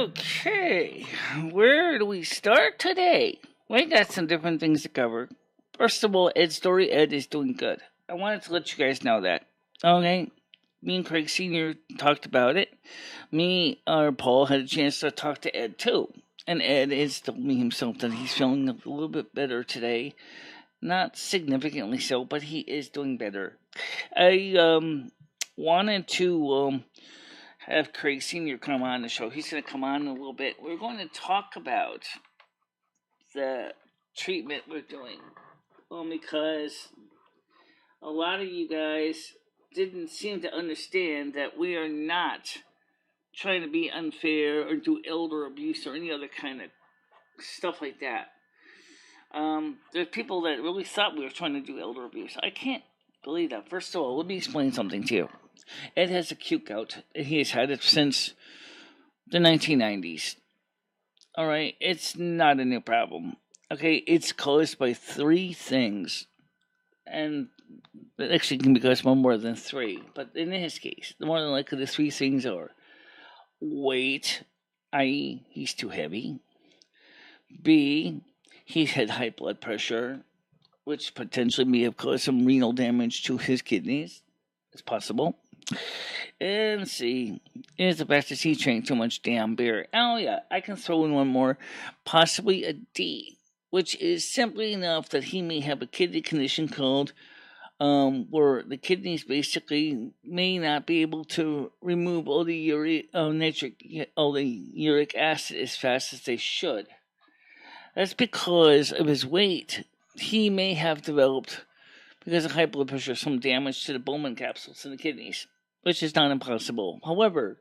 Okay, where do we start today? We got some different things to cover. First of all, Ed's story. Ed is doing good. I wanted to let you guys know that. Okay, me and Craig Sr. talked about it. Paul had a chance to talk to Ed too. And Ed has told me himself that he's feeling a little bit better today. Not significantly so, but he is doing better. I wanted to have Craig Sr. come on the show. He's going to come on in a little bit. We're going to talk about the treatment we're doing. Well, because a lot of you guys didn't seem to understand that we are not trying to be unfair or do elder abuse or any other kind of stuff like that. There's people that really thought we were trying to do elder abuse. I can't believe that. First of all, let me explain something to you. Ed has a cute gout. He has had it since the 1990s. Alright, it's not a new problem. Okay, it's caused by three things. And it actually can be caused by more than three. But in his case, the more than likely the three things are weight, i.e. he's too heavy. B, he's had high blood pressure, which potentially may have caused some renal damage to his kidneys. It's possible. And C is the fact that he drank too much damn beer. Oh yeah, I can throw in one more. Possibly a D, which is simply enough that he may have a kidney condition called where the kidneys basically may not be able to remove all the uric acid as fast as they should. That's because of his weight. He may have developed, because of high blood pressure, some damage to the Bowman capsules in the kidneys, which is not impossible. However,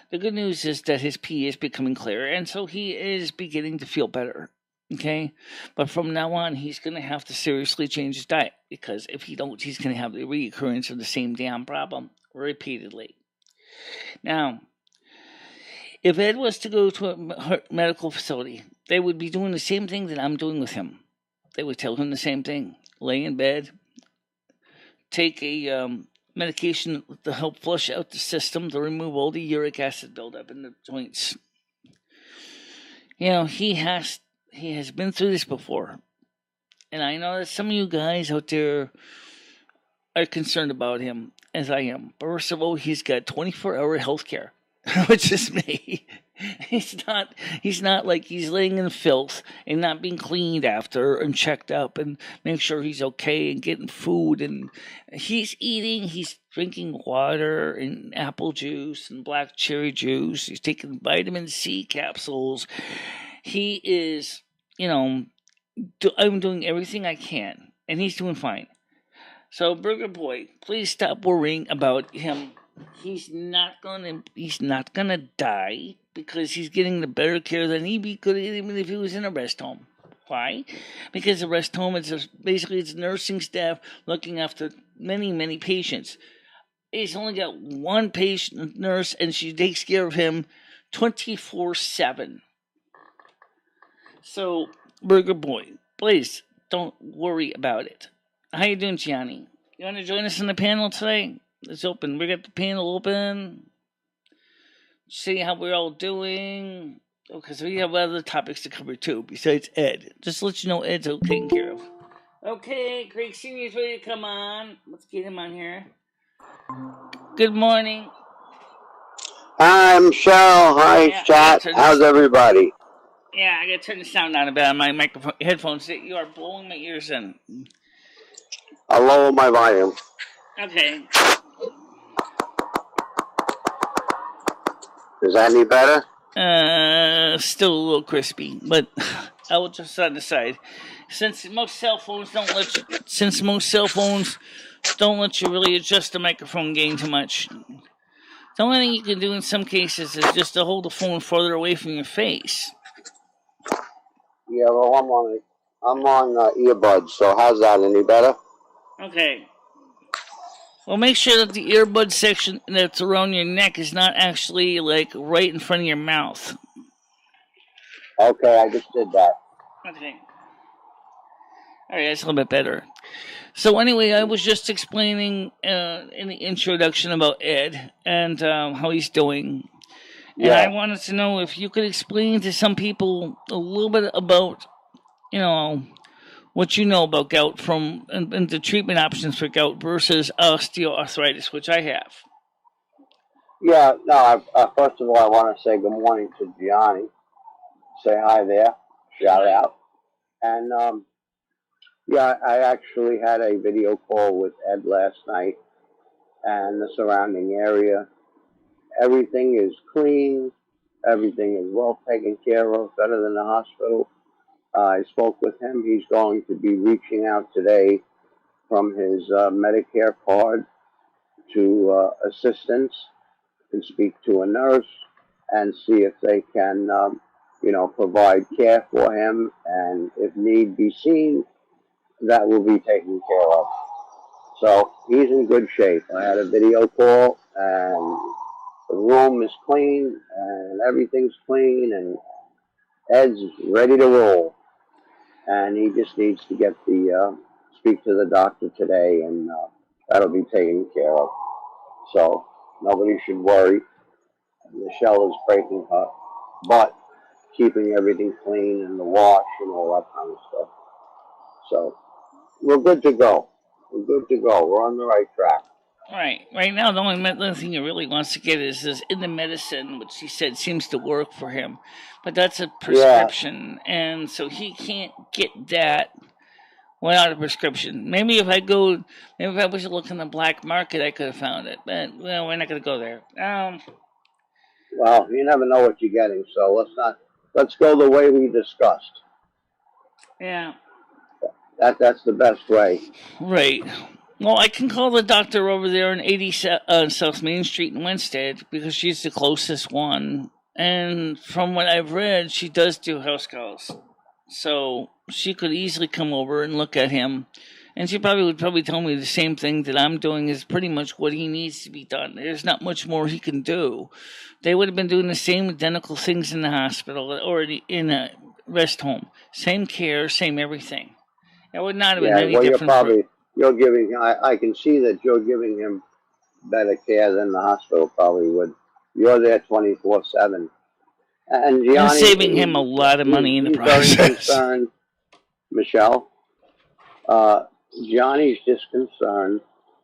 the good news is that his pee is becoming clear, and so he is beginning to feel better. Okay? But from now on, he's going to have to seriously change his diet, because if he don't, he's going to have the reoccurrence of the same damn problem repeatedly. Now, if Ed was to go to a medical facility, they would be doing the same thing that I'm doing with him. They would tell him the same thing. Lay in bed, take a medication to help flush out the system to remove all the uric acid buildup in the joints. You know, he has been through this before. And I know that some of you guys out there are concerned about him, as I am. First of all, he's got 24-hour health care, which is me. He's not like he's laying in filth and not being cleaned after and checked up and make sure he's okay and getting food. And he's eating, he's drinking water and apple juice and black cherry juice. He's taking vitamin C capsules. He is, I'm doing everything I can, and he's doing fine. So, Burger Boy, please stop worrying about him. He's not gonna die because he's getting the better care than he could even if he was in a rest home. Why? Because the rest home is basically it's nursing staff looking after many, many patients. He's only got one patient nurse, and she takes care of him 24/7. So, Burger Boy, please don't worry about it. How you doing, Gianni? You want to join us on the panel today? It's open. We got the panel open. See how we're all doing. Okay, so we have other topics to cover too, besides Ed. Just to let you know Ed's all taken care of. Okay, Craig Sr.'s ready to come on. Let's get him on here. Good morning. Hi, Michelle. Hi, chat. How's everybody? Yeah, I gotta turn the sound down a bit on my microphone headphones. You are blowing my ears in. I'll lower my volume. Okay. Is that any better? Still a little crispy, but I will just on the side. Since most cell phones don't let you really adjust the microphone gain too much. The only thing you can do in some cases is just to hold the phone further away from your face. Yeah, well, I'm on earbuds, so how's that? Any better? Okay. Well, make sure that the earbud section that's around your neck is not actually, like, right in front of your mouth. Okay, I just did that. Okay. Alright, that's a little bit better. So anyway, I was just explaining in the introduction about Ed and how he's doing. And I Yeah, wanted to know if you could explain to some people a little bit about, you know, what you know about gout and the treatment options for gout versus osteoarthritis, which I have. yeah. No, first of all, I want to say good morning to Gianni. Say hi there. Shout Right. out. And yeah, I actually had a video call with Ed last night and the surrounding area. Everything is clean. Everything is well taken care of, better than the hospital. I spoke with him. He's going to be reaching out today from his Medicare card to assistance and speak to a nurse and see if they can, provide care for him. And if need be seen, that will be taken care of. So he's in good shape. I had a video call, and the room is clean, and everything's clean, and Ed's ready to roll. And he just needs to get speak to the doctor today, and that'll be taken care of. So nobody should worry. Michelle is breaking her butt, keeping everything clean and the wash and all that kind of stuff. So we're good to go. We're good to go. We're on the right track. Right. Right now, the only thing he really wants to get is this in the medicine, which he said seems to work for him. But that's a Yeah, prescription, and so he can't get that without a prescription. Maybe if I was to look in the black market, I could have found it. But well, we're not going to go there. well, you never know what you're getting, so let's go the way we discussed. Yeah. That's the best way. Right. Well, I can call the doctor over there on 80 South Main Street in Winstead because she's the closest one. And from what I've read, she does do house calls. So she could easily come over and look at him. And she would tell me the same thing that I'm doing is pretty much what he needs to be done. There's not much more he can do. They would have been doing the same identical things in the hospital or in a rest home. Same care, same everything. It would not have been Yeah, any well, different. you're giving. I can see that you're giving him better care than the hospital probably would. You're there 24/7. And And Gianni, saving him a lot of money in the he's very process. concerned, Michelle. Uh, Gianni's just concerned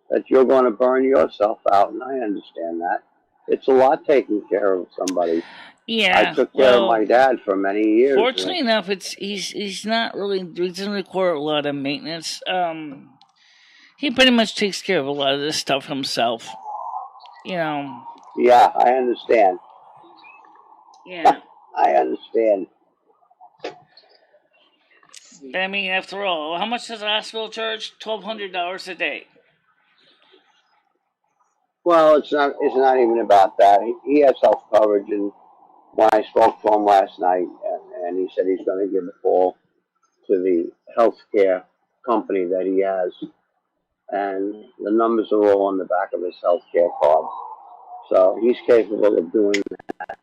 that you're going to burn yourself out, and I understand that. It's a lot taking care of somebody. I Yeah, took care of my well, dad for many years. fortunately enough, he's not really he doesn't require a lot of maintenance. He pretty much takes care of a lot of this stuff himself. You know. Yeah, I understand. Yeah. I understand. I mean, after all, how much does the hospital charge? $1,200 a day. Well, it's not even about that. He has health coverage, and when I spoke to him last night, and he said he's going to give a call to the healthcare company that he has, and the numbers are all on the back of his healthcare card. So he's capable of doing that.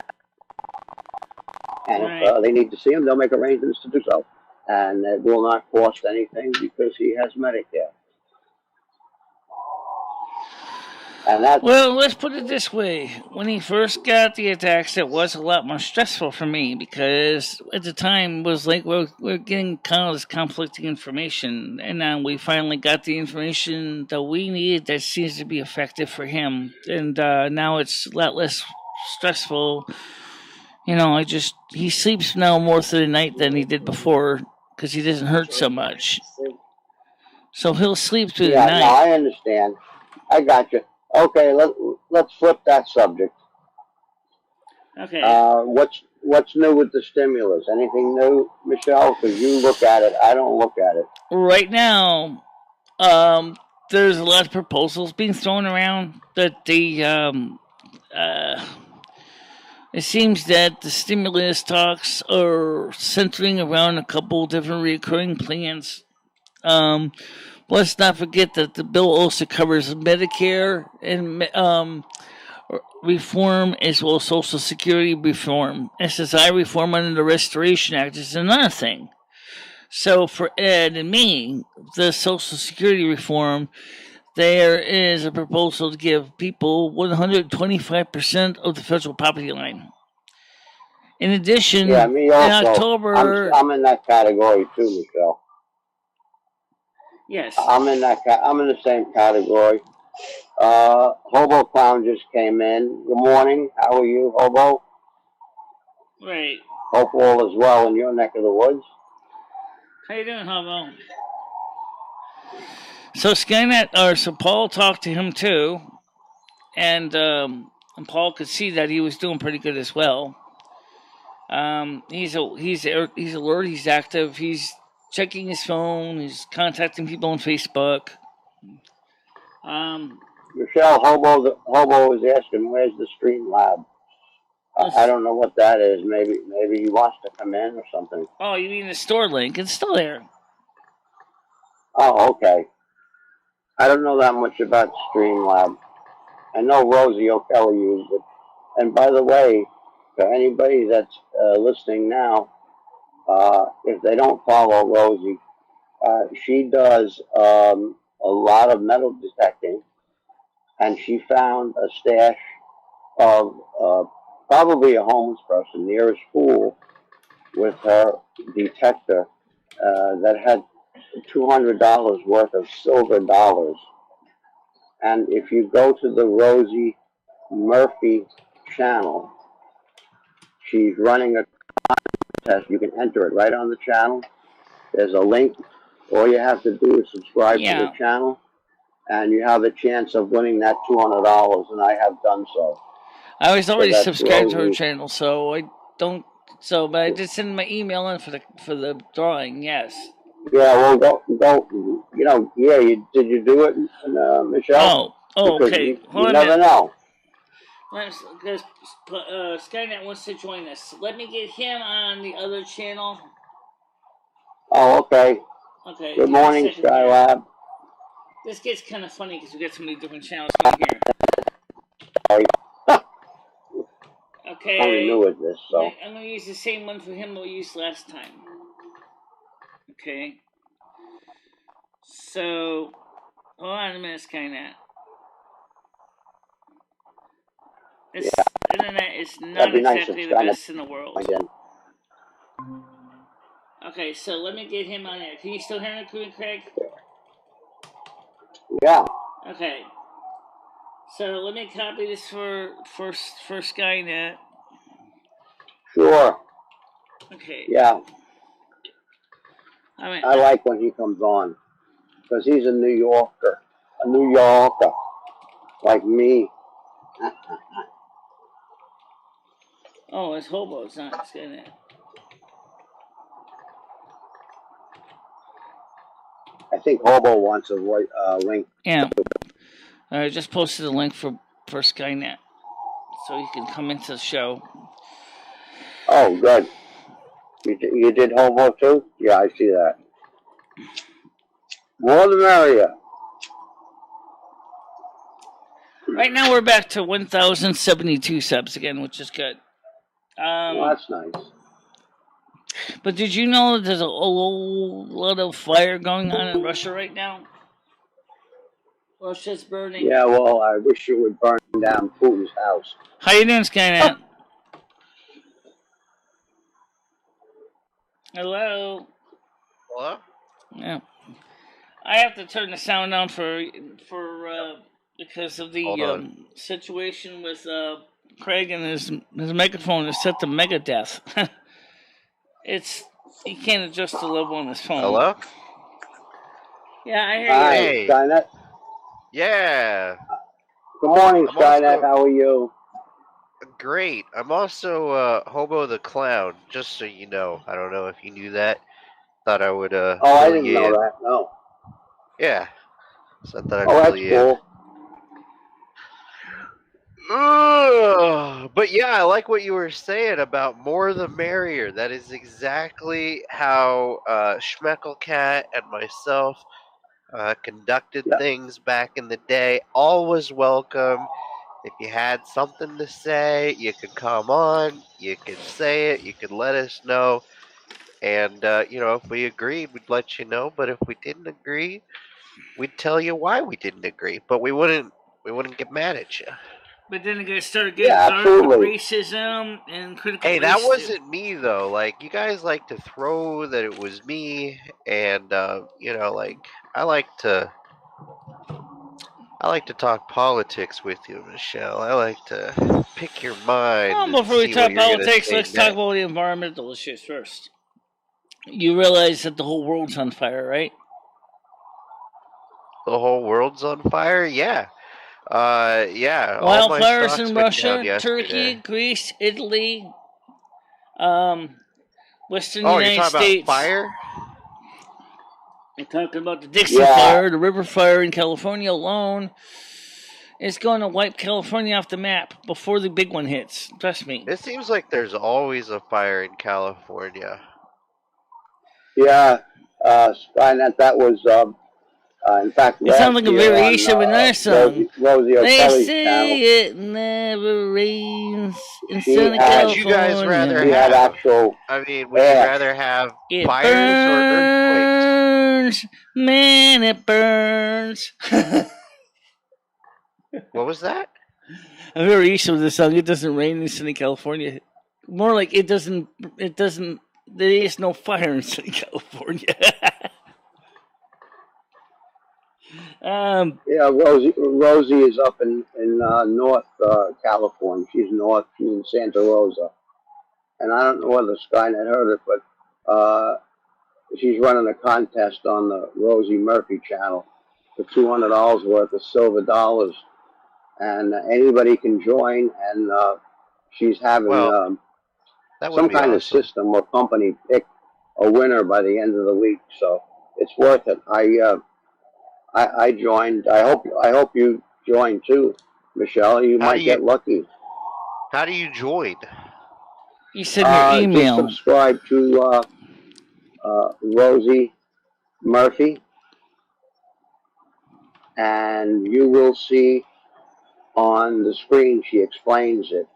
And if Right. they need to see him, they'll make arrangements to do so. And it will not cost anything because he has Medicare. And that's, Well, let's put it this way. When he first got the attacks, it was a lot more stressful for me because at the time it was like we're getting kind of this conflicting information, and now we finally got the information that we needed that seems to be effective for him, and now it's a lot less stressful. He sleeps now more through the night than he did before because he doesn't hurt so much. So he'll sleep through the yeah, no, night. I understand. I got you. Okay, let's flip that subject. Okay. What's new with the stimulus? Anything new, Michelle? Because you look at it, I don't look at it. Right now, Um, there's a lot of proposals being thrown around that uh, it seems that the stimulus talks are centering around a couple different recurring plans. Um, let's not forget that the bill also covers Medicare and reform as well as Social Security reform. SSI reform under the Restoration Act is another thing. So for Ed and me, the Social Security reform, there is a proposal to give people 125% of the federal poverty line. In addition, Yeah, me in also. October, I'm in that category too, Michelle. yes, I'm in the same category. Hobo Clown just came in. Good morning. How are you, Hobo? right. Hope all is well in your neck of the woods. How you doing, Hobo? So so Paul talked to him too, and Paul could see that he was doing pretty good as well. He's alert. He's active. He's checking his phone. He's contacting people on Facebook. Michelle, Hobo is asking, where's the Stream Lab? I don't know what that is. Maybe he wants to come in or something. Oh, you mean the store link? It's still there. Oh, okay. I don't know that much about Streamlab. I know Rosie O'Kelly used it. And by the way, for anybody that's listening now, if they don't follow Rosie, she does a lot of metal detecting, and she found a stash of probably a homeless person near a school with her detector that had $200 worth of silver dollars. And if you go to the Rosie Murphy channel, she's running a contest. You can enter it right on the channel. There's a link. All you have to do is subscribe to the channel, and you have a chance of winning that $200, and I have done so. I was already subscribed to her channel, so I don't. So, but I did send my email in for the drawing. Yes. Yeah, well, go. You know, yeah. Did you do it, Michelle? Oh, okay. Because you never know. Because Skynet wants to join us. Let me get him on the other channel. Oh, okay. Okay. Good morning, Skylab. This gets kind of funny because we got so many different channels in here. Sorry. Okay. I'm new at this, so. I'm going to use the same one for him that we used last time. Okay. So, hold on a minute, Skynet. This internet is not exactly the best in the world. Again. Okay, so let me get him on there. Can you still hear me, Craig? Yeah. Okay. So let me copy this for Skynet. Sure. Okay. Yeah. I like when he comes on because he's a New Yorker, like me. Oh, it's Hobo. It's not Skynet. I think Hobo wants a link. Yeah. I just posted a link for Skynet, so you can come into the show. Oh, good. You did Hobo too? Yeah, I see that. More the merrier. Right now we're back to 1,072 subs again, which is good. Well, that's nice. But did you know that there's a lot of fire going on in Russia right now? Russia's burning. Yeah, well, I wish you would burn down Putin's house. How you doing, Skynet? Hello? Hello? Yeah. I have to turn the sound down for because of the situation with Craig and his microphone is set to Megadeth. He can't adjust the level on his phone. Hello? Yeah, I hear Hi, you. Hey. Skynet. Yeah. Good morning, Skynet. How are you? Great. I'm also Hobo the Clown, just so you know. I don't know if you knew that. Thought I would I didn't know that, no. Yeah. So I thought I'd fill you in. But yeah, I like what you were saying about more the merrier. That is exactly how Schmecklecat and myself conducted things back in the day. Always welcome. If you had something to say, you could come on, you could say it, you could let us know. And, if we agreed, we'd let you know. But if we didn't agree, we'd tell you why we didn't agree. But we wouldn't get mad at you. But then it started getting Yeah, started with absolutely. racism and critical Hey, race. that wasn't me though. Like, you guys like to throw that it was me, and you know, like I like to talk politics with you, Michelle. I like to pick your mind Well, and before we see what talk you're gonna politics, say let's talk next. about the environmental issues first. You realize that the whole world's on fire, right? The whole world's on fire? Yeah. Yeah. All my Wildfires stocks in went down Russia, Turkey, yesterday. Greece, Italy, Western Oh, you're United talking about States. fire? I'm talking about the Dixie Yeah, Fire, the River Fire in California alone. It's going to wipe California off the map before the big one hits. Trust me. It seems like there's always a fire in California. yeah. Skynet, that was, in fact, It sounds last like a year on variation of another song. Rosie They O'Kelly's channel, say it never rains in she Southern What had would you guys rather she California. had have? actual I mean, would you ash. rather have It fires or earthquakes? burns, man, it burns. What was that? A variation of the song. It doesn't rain in Southern California. More like it doesn't. It doesn't. There is no fire in Southern California. Yeah, Rosie is up in North California. She's north. She's in Santa Rosa, and I don't know whether Skynet heard it, but she's running a contest on the Rosie Murphy channel for $200 worth of silver dollars, and anybody can join. And she's having Well, that would some be kind of awesome. system or company pick a winner by the end of the week. So it's worth it. I joined. I hope you join too, Michelle. You How do might you get lucky. how do you join? you send your Just email. subscribe to Rosie Murphy, and you will see on the screen. She explains it.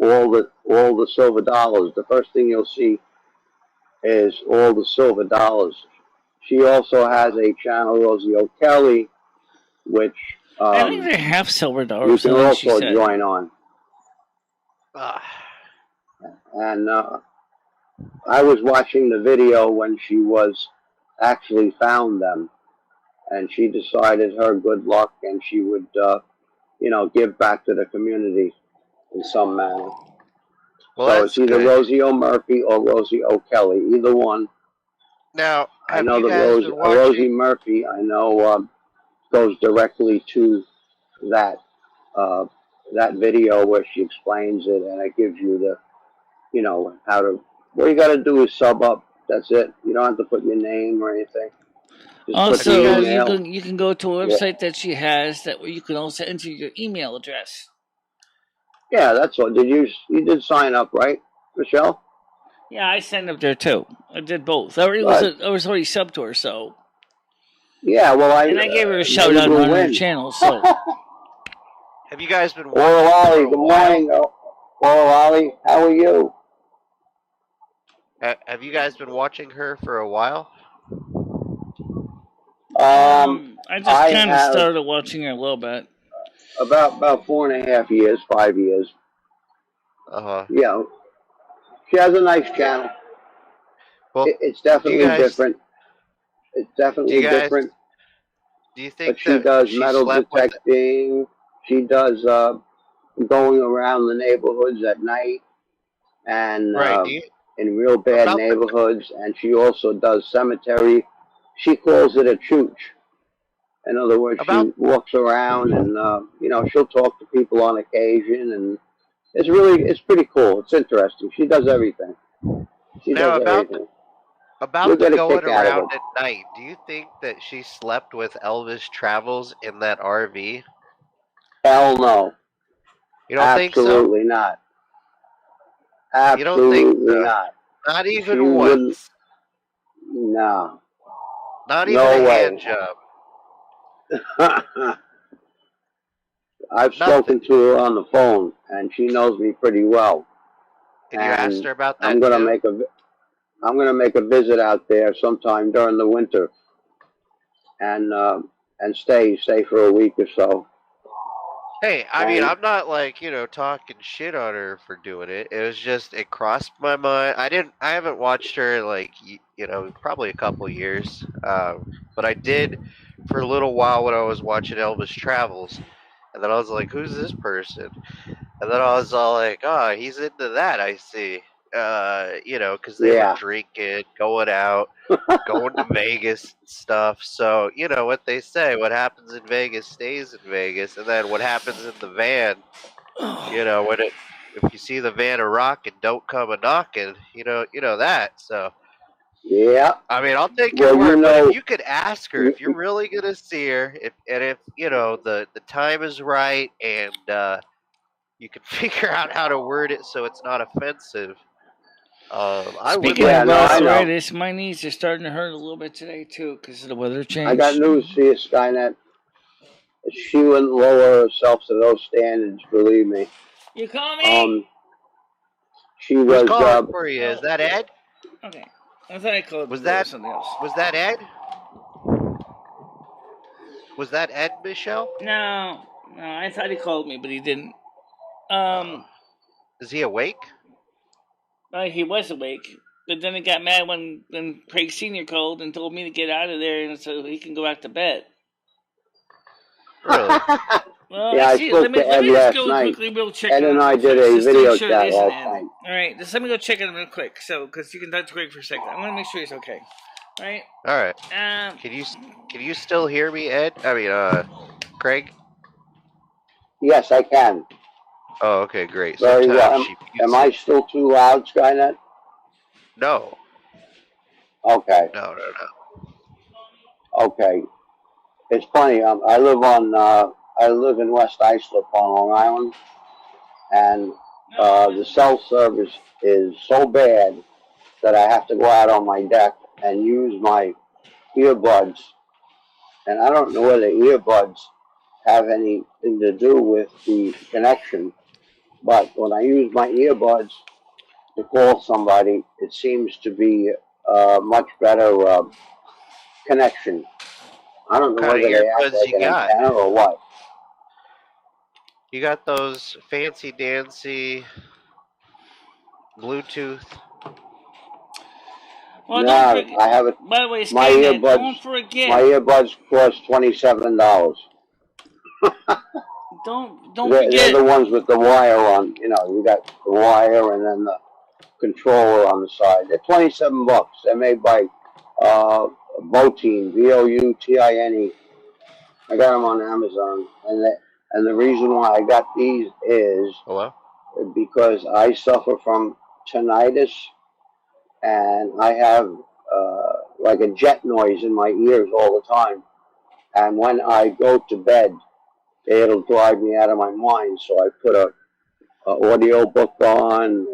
All the silver dollars. The first thing you'll see is all the silver dollars. She also has a channel, Rosie O'Kelly, which I think they have silver you dollars. can I think she also said. join on. Ah, And I was watching the video when she was actually found them, and she decided her good luck, and she would, give back to the community in some manner. well, So it's that's either good. Rosie O'Murphy or Rosie O'Kelly, either one. Now, I have know you that guys been Rosie watching? Murphy, I know, goes directly to that uh, that video where she explains it, and it gives you the, how to. What you got to do is sub up. That's it. You don't have to put your name or anything. Just put Have you the Also, guys? email. you can go to a Yeah, website that she has that where you can also enter your email address. yeah, that's all. You did sign up, right, Michelle? Yeah, I signed up there too. I did both. I Good. was already subbed to her, so Yeah, well, and I gave her a shout maybe out we'll on her win. channel. So Have you guys been Oral watching for Ali, a good while? morning. Oral Ali, how are you? Have you guys been watching her for a while? I just I kind of have started watching her a little bit. about 4.5 years, 5 years. Uh huh. Yeah, she has a nice channel. Well, It's do you definitely guys different. It's do you definitely guys different. do you But think she that does she metal slept with? detecting. She does going around the neighborhoods at night and Right? Do you in real bad about the neighborhoods. And she also does cemetery. She calls it a chooch. In other words, about she walks around and she'll talk to people on occasion, and it's pretty cool. It's interesting. She does everything. She now does everything. You'll about the get a going kick out of around it. at night? Do you think that she slept with Elvis Travels in that RV? Hell no. You don't think so? Absolutely not. You don't think Absolutely so? not. Not She even wouldn't. once. No. Not even a No way. hand job. I've Nothing. spoken to her on the phone, and she knows me pretty well. And you asked And her about I'm that gonna too? make a I'm gonna make a visit out there sometime during the winter, and stay for a week or so. Hey, I mean, And I'm not like, talking shit on her for doing it. It was just, it crossed my mind. I haven't watched her like, probably a couple years. But I did for a little while when I was watching Elvis Travels. And then I was like, who's this person? And then I was all like, oh, he's into that, I see. Because they were yeah, drinking, going out, going to Vegas and stuff. So, what they say, what happens in Vegas stays in Vegas. And then what happens in the van, if you see the van a rocking, don't come a knocking, that. So, yeah. I mean, I'll take your Well, word, but if you could ask her, you, if you're really going to see her, if, the time is right and, you can figure out how to word it so it's not offensive. I would Speaking like yeah, of to no, I see her. know. arthritis, my knees are starting to hurt a little bit today too because of the weather I got change. news for you, Skynet. She wouldn't lower herself to those standards. Believe me. You call me? Um, she Who's was. calling for you? Is Oh, that Ed? okay. I thought I called Was you, but it that was something else. was that Ed? Was that Ed, Michelle? No, no, I thought he called me, but he didn't. Uh, Um, is he awake? he was awake, but then he got mad when Craig Senior called and told me to get out of there, and so he can go back to bed. Really? Well, Yeah, I I see. spoke to Let Ed me just last go night. quickly. We'll check Ed on and him I real did quick. a Just to make video sure it chat isn't last Ed. night. All right, just let me go check on him real quick. So, because you can talk to Craig for a second, I want to make sure he's okay. All right. All right. Um. Can you still hear me, Ed? I mean, Craig. Yes, I can. Oh, okay, great. Very well. Sometimes she Am mutes I it. still too loud, Skynet? No, Okay. no, no, no. Okay. It's funny. I live in West Islip on Long Island, and the cell service is so bad that I have to go out on my deck and use my earbuds. And I don't know whether earbuds have anything to do with the connection, but when I use my earbuds to call somebody, it seems to be a much better connection. I don't What know kind of whether they act earbuds like you an got? antenna or what. You got those fancy dancy Bluetooth? Well, don't No, forget. I have it. By the way, My Skynet, earbuds, don't my forget. earbuds cost $27. Don't They're forget. the ones with the wire on. You got the wire and then the controller on the side. They're $27. They're made by Botine, Boutine. I got them on Amazon, and the reason why I got these is Hello? because I suffer from tinnitus, and I have like a jet noise in my ears all the time. And when I go to bed, it'll drive me out of my mind. So I put a audio book on,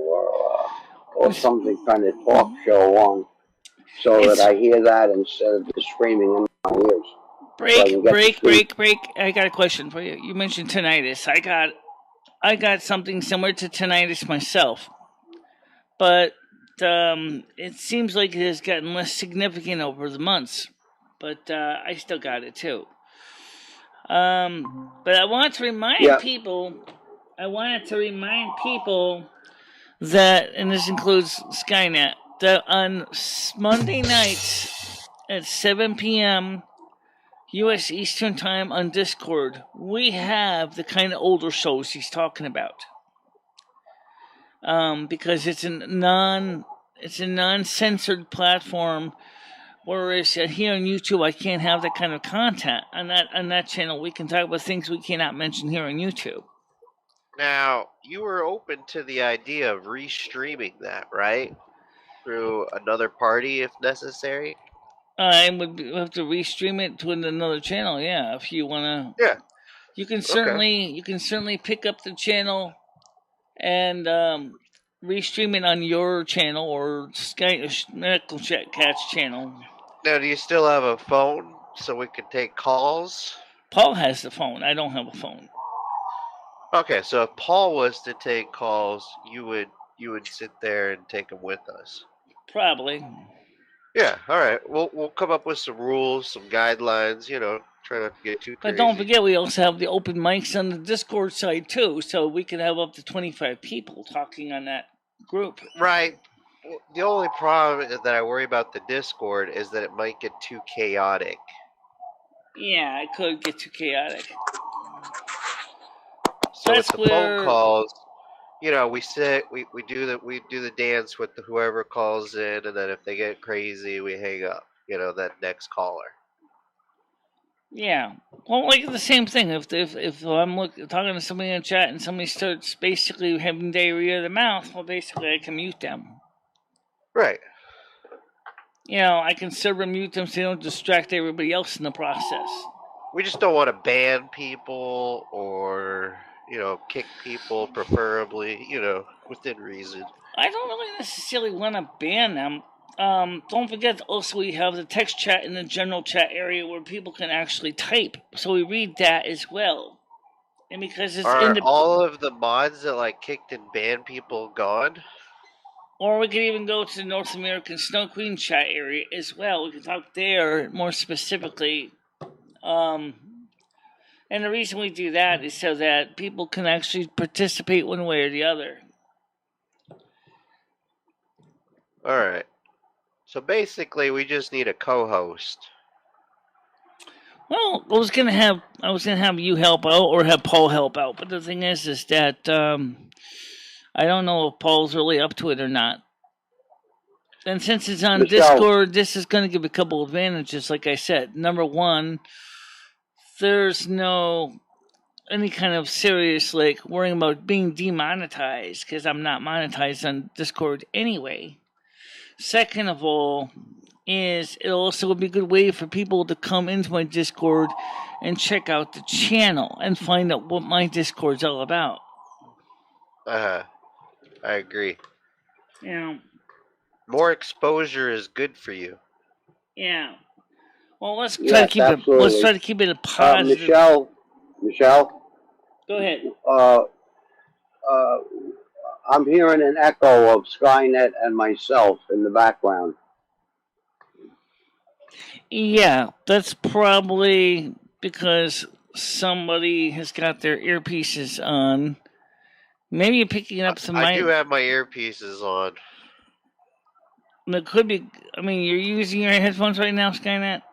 or It's, something kind of talk show on, so that it's I hear that instead of the screaming in my ears, so I break, can get to break, sleep. break, break. I got a question for you. You mentioned tinnitus. I got something similar to tinnitus myself, but it seems like it has gotten less significant over the months. But I still got it too. But I want to remind Yeah, people. I wanted to remind people that, and this includes Skynet, that on Monday nights at 7 p.m. U.S. Eastern Time on Discord, we have the kind of older shows he's talking about. Because it's a non-censored platform. Whereas here on YouTube, I can't have that kind of content on that channel. We can talk about things we cannot mention here on YouTube. Now, you were open to the idea of restreaming that, right? Through another party if necessary? I would have to restream it to another channel. Yeah, if you wanna, Yeah, you can okay. certainly pick up the channel and restream it on your channel or Sky Medical Cat's channel. Now, do you still have a phone so we can take calls? Paul has the phone. I don't have a phone. Okay, so if Paul was to take calls, you would sit there and take them with us. Probably. Yeah, all right. We'll come up with some rules, some guidelines, Try not to get too But crazy. don't forget, we also have the open mics on the Discord side too, so we can have up to 25 people talking on that group. Right. The only problem that I worry about the Discord is that it might get too chaotic. Yeah, it could get too chaotic. So with the phone calls, you know, we sit, we do the dance with whoever calls in, and then if they get crazy, we hang up. You know, that next caller. Yeah, well, like the same thing. If I'm talking to somebody in chat and somebody starts basically having diarrhea of the mouth, well, basically I can mute them. Right. You know, I can server mute them so they don't distract everybody else in the process. We just don't want to ban people or, you know, kick people, preferably, you know, within reason. I don't really necessarily want to ban them. Don't forget, also we have the text chat in the general chat area where people can actually type, so we read that as well. And because it's Are all of the mods that like kicked and banned people gone? Or we could even go to the North American Snow Queen chat area as well. We can talk there more specifically. And the reason we do that is so that people can actually participate one way or the other. All right. So basically, we just need a co-host. Well, I was gonna have you help out or have Paul help out, but the thing is that I don't know if Paul's really up to it or not. And since it's on Discord, this is going to give a couple advantages. Like I said, number one, there's no any kind of serious worrying about being demonetized because I'm not monetized on Discord anyway. Second of all, is it also would be a good way for people to come into my Discord and check out the channel and find out what my Discord's all about. I agree. Yeah. More exposure is good for you. Yeah. Well, let's try to keep it. Let's try to keep it a positive. Michelle. Go ahead. I'm hearing an echo of Skynet and myself in the background. Yeah, that's probably because somebody has got their earpieces on. Maybe you're picking up some. I do have my earpieces on. It could be. I mean, you're using your headphones right now, Skynet?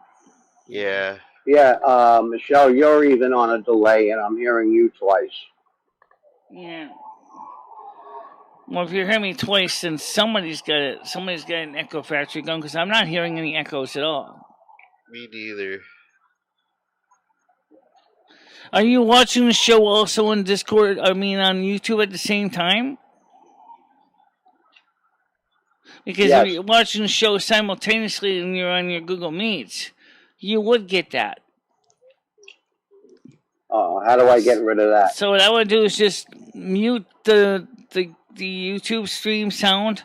Yeah. Yeah, Michelle, you're even on a delay, and I'm hearing you twice. Yeah. Well, if you hear me twice, then somebody's got it. Somebody's got an echo factory going because I'm not hearing any echoes at all. Me neither. Are you watching the show also on Discord? I mean, on YouTube at the same time? Because if you're watching the show simultaneously and you're on your Google Meets, you would get that. Oh, how do I get rid of that? So what I would do is just mute the YouTube stream sound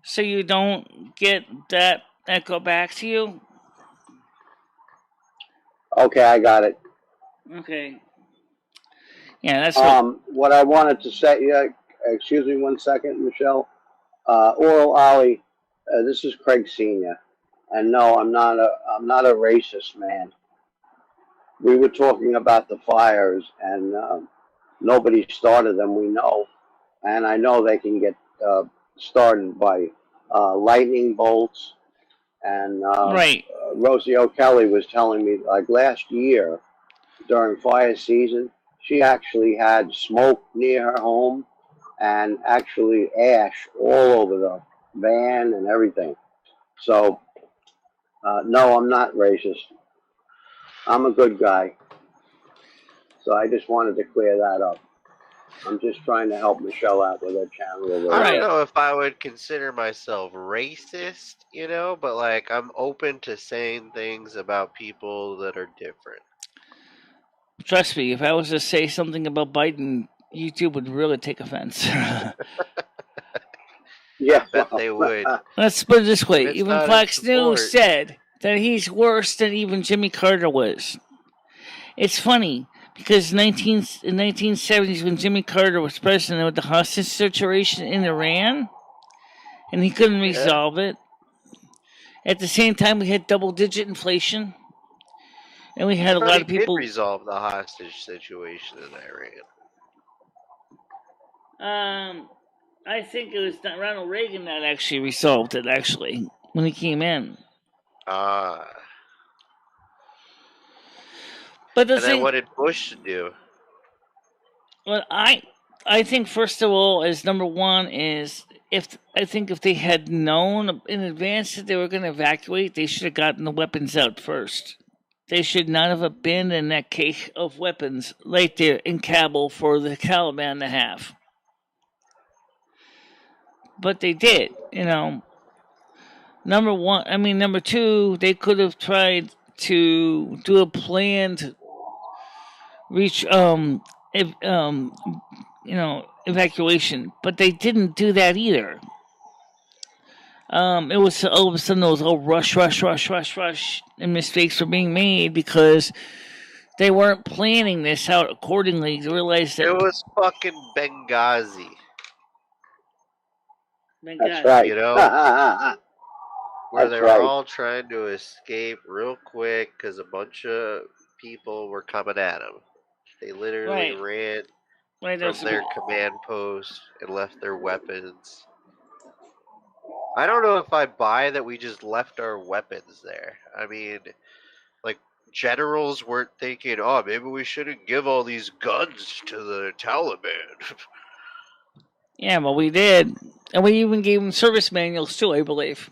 so you don't get that echo back to you. Okay, I got it. Okay. Yeah, that's what I wanted to say. Excuse me 1 second, Michelle. Oral Ollie, this is Craig Sr. And no, I'm not a racist man. We were talking about the fires, and nobody started them. We know, and I know they can get started by lightning bolts. And right. Rosie O'Kelly was telling me, like last year during fire season, she actually had smoke near her home and actually ash all over the van and everything. So, no, I'm not racist. I'm a good guy. So I just wanted to clear that up. I'm just trying to help Michelle out with her channel. I don't know if I would consider myself racist, you know, but like I'm open to saying things about people that are different. Trust me, if I was to say something about Biden, YouTube would really take offense. Yeah, I bet they would. Let's put it this way. Even Fox News said that he's worse than even Jimmy Carter was. It's funny, because in the 1970s when Jimmy Carter was president with the hostage situation in Iran, and he couldn't resolve it. At the same time, we had double-digit inflation. And we had a lot Probably of people. did resolve the hostage situation in Iran. I think it was Ronald Reagan that actually resolved it. Actually, when he came in. Ah. But the And then thing, what did Bush do? well, I think first of all is number one is if they had known in advance that they were going to evacuate, they should have gotten the weapons out first. They should not have abandoned that cake of weapons right there in Kabul for the Taliban to have. But they did, Number one, number two, they could have tried to do a planned reach, evacuation, but they didn't do that either. It was all of a sudden it was all rush, and mistakes were being made because they weren't planning this out accordingly. They realized that it was fucking Benghazi. That's right. You know, where they were all trying to escape real quick because a bunch of people were coming at them. They literally ran from their command post and left their weapons. I don't know if I buy that we just left our weapons there. I mean, like, generals weren't thinking, oh, maybe we shouldn't give all these guns to the Taliban. Yeah, well, we did. And we even gave them service manuals, too, I believe.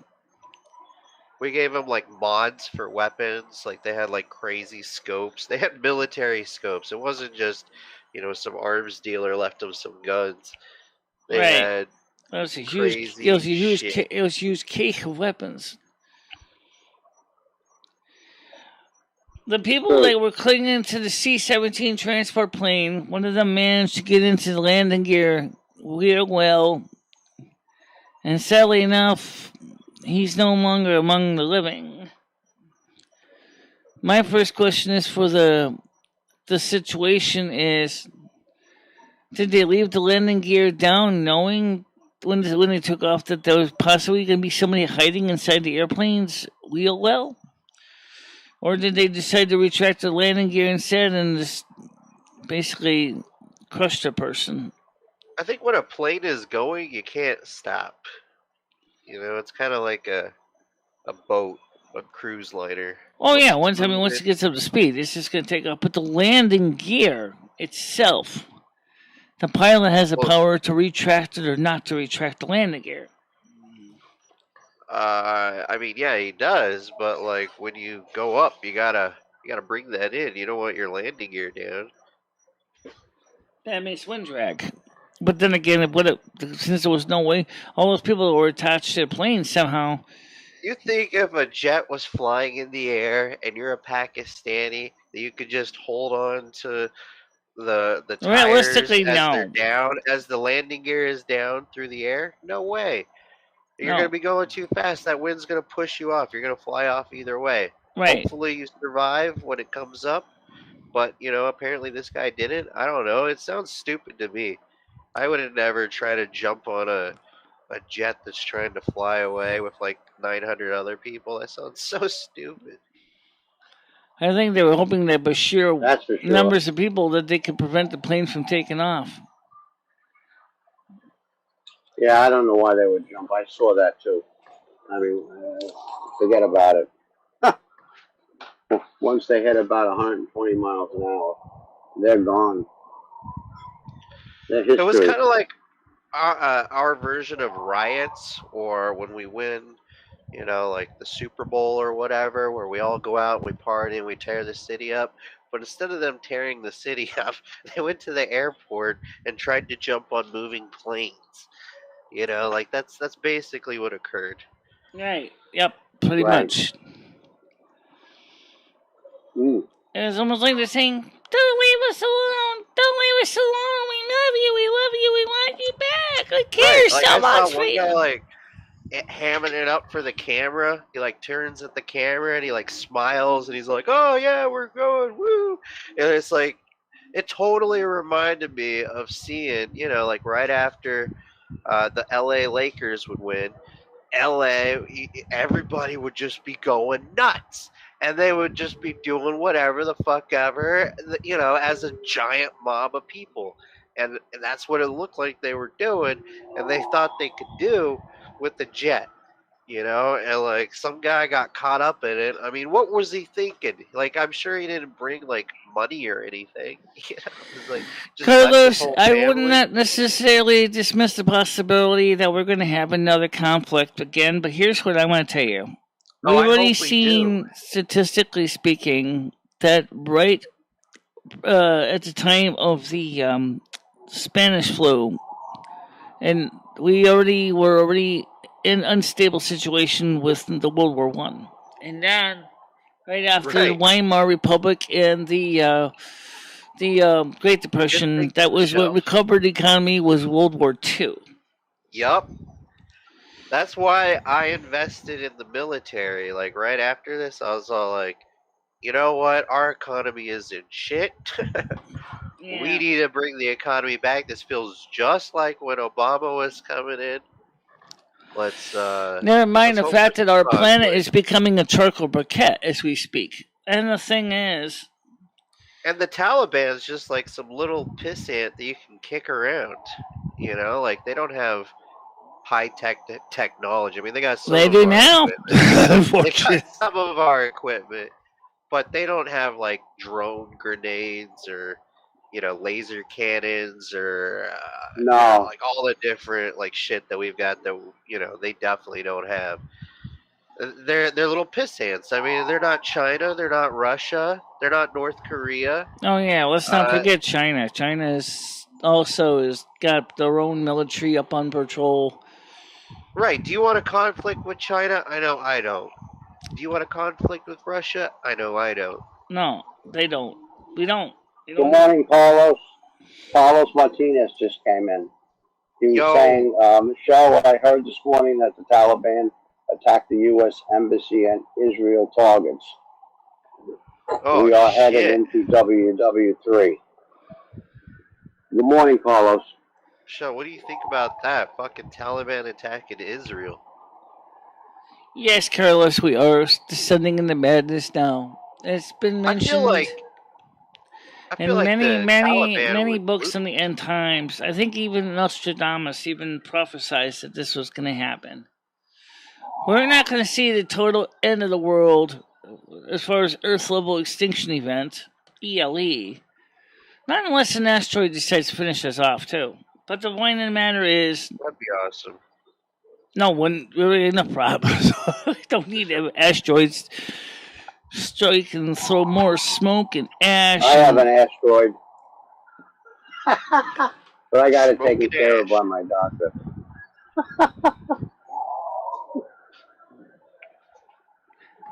We gave them, like, mods for weapons. Like, they had, like, crazy scopes. They had military scopes. It wasn't just, some arms dealer left them some guns. They had it was a huge cake of weapons. The people that were clinging to the C-17 transport plane, one of them managed to get into the landing gear real well. And sadly enough, he's no longer among the living. My first question is for the situation is, did they leave the landing gear down knowing when they took off that there was possibly going to be somebody hiding inside the airplane's wheel well? Or did they decide to retract the landing gear instead and just basically crush the person? I think when a plane is going, you can't stop. It's kind of like a boat, a cruise liner. Oh yeah, once it gets up to speed, it's just going to take off. But the landing gear itself, the pilot has the power to retract it or not to retract the landing gear. Yeah, he does, but like when you go up, you gotta bring that in. You don't want your landing gear down. That makes wind drag. But then again, since there was no way, all those people were attached to the plane somehow. You think if a jet was flying in the air and you're a Pakistani, that you could just hold on to the tires realistically, they're down, as the landing gear is down through the air? No way. You're going to be going too fast. That wind's going to push you off. You're going to fly off either way. Right. Hopefully you survive when it comes up. But, apparently this guy didn't. I don't know. It sounds stupid to me. I would never try to jump on a jet that's trying to fly away with like 900 other people. That sounds so stupid. I think they were hoping that by sheer numbers of people that they could prevent the plane from taking off. Yeah, I don't know why they would jump. I saw that too. Forget about it. Once they hit about 120 miles an hour, they're gone. It was kind of like our version of riots, or when we win, like the Super Bowl or whatever, where we all go out and we party and we tear the city up. But instead of them tearing the city up, they went to the airport and tried to jump on moving planes. That's basically what occurred. Right. Yep. Pretty much. It's almost like they're saying, "Don't leave us alone! Don't leave us alone! We love you! We love you! We want you back! We care so much for you!" Guy, like, hamming it up for the camera. He like turns at the camera and he like smiles and he's like, "Oh yeah, we're going, woo!" And it's like, it totally reminded me of seeing, like right after the LA Lakers would win, LA, everybody would just be going nuts. and they would just be doing whatever the fuck ever, as a giant mob of people. And that's what it looked like they were doing, and they thought they could do with the jet. And like some guy got caught up in it. I mean, what was he thinking? Like, I'm sure he didn't bring like money or anything. It was like just left his Carlos, whole I would family. not necessarily dismiss the possibility that we're going to have another conflict again, but here's what I want to tell you. Oh, We've I already hope we do. seen, statistically speaking, that right at the time of the Spanish flu, and we were already in unstable situation with the World War One, and then right after the Right. Weimar Republic and the Great Good Depression, thing, that was what Michelle. recovered the economy was World War Two. Yup. That's why I invested in the military. Like right after this, I was all like, you know what? Our economy is in shit. We need to bring the economy back. This feels just like when Obama was coming in. Let's Never mind let's the hope fact this that our is on planet good. is becoming a charcoal briquette as we speak. And the thing is, And the Taliban's just like some little pissant that you can kick around. Like they don't have high technology. I mean, they got some they of do our now. equipment. They Unfortunately. got some of our equipment, but they don't have like drone grenades or laser cannons or No. like all the different like shit that we've got that they definitely don't have. They're little piss ants. I mean, they're not China, they're not Russia, they're not North Korea. Oh yeah, let's not Uh, forget China. China is also has got their own military up on patrol. right. Do you want a conflict with China? I know I don't. Do you want a conflict with Russia? I know I don't. No, they don't. We don't. You Good know. morning, Carlos. Carlos Martinez just came in. He was Yo, saying, Michelle, I heard this morning that the Taliban attacked the U.S. Embassy and Israel targets. oh We are headed shit. into WW3. Good morning, Carlos. So, what do you think about that? Fucking Taliban attacking Israel. Yes, Carlos, we are descending into madness now. It's been I feel mentioned like in many, the many, Taliban many would books lose. in the end times. I think even Nostradamus even prophesied that this was going to happen. We're not going to see the total end of the world as far as Earth level extinction event, ELE. Not unless an asteroid decides to finish us off, too. But the point of the matter is, That'd be awesome. no, when we're enough problems. We don't need asteroids strike and throw more smoke and ash. I have an asteroid, but I got it Smoke taken and care of ash. by my doctor.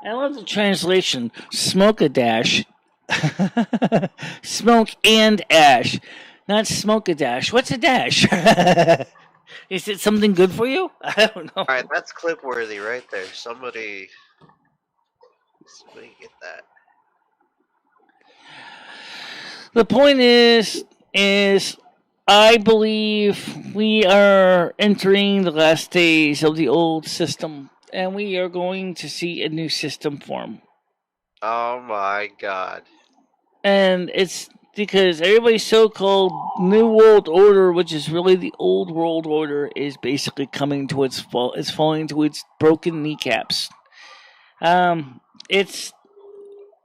I love the translation. Smoke a dash. Smoke and ash. Not smoke a dash. What's a dash? Is it something good for you? I don't know. Alright, that's clip worthy right there. Somebody get that. The point is I believe we are entering the last days of the old system, and we are going to see a new system form. Oh my god. And it's because everybody's so-called New World Order, which is really the old world order, is basically coming to its fall. It's falling to its broken kneecaps.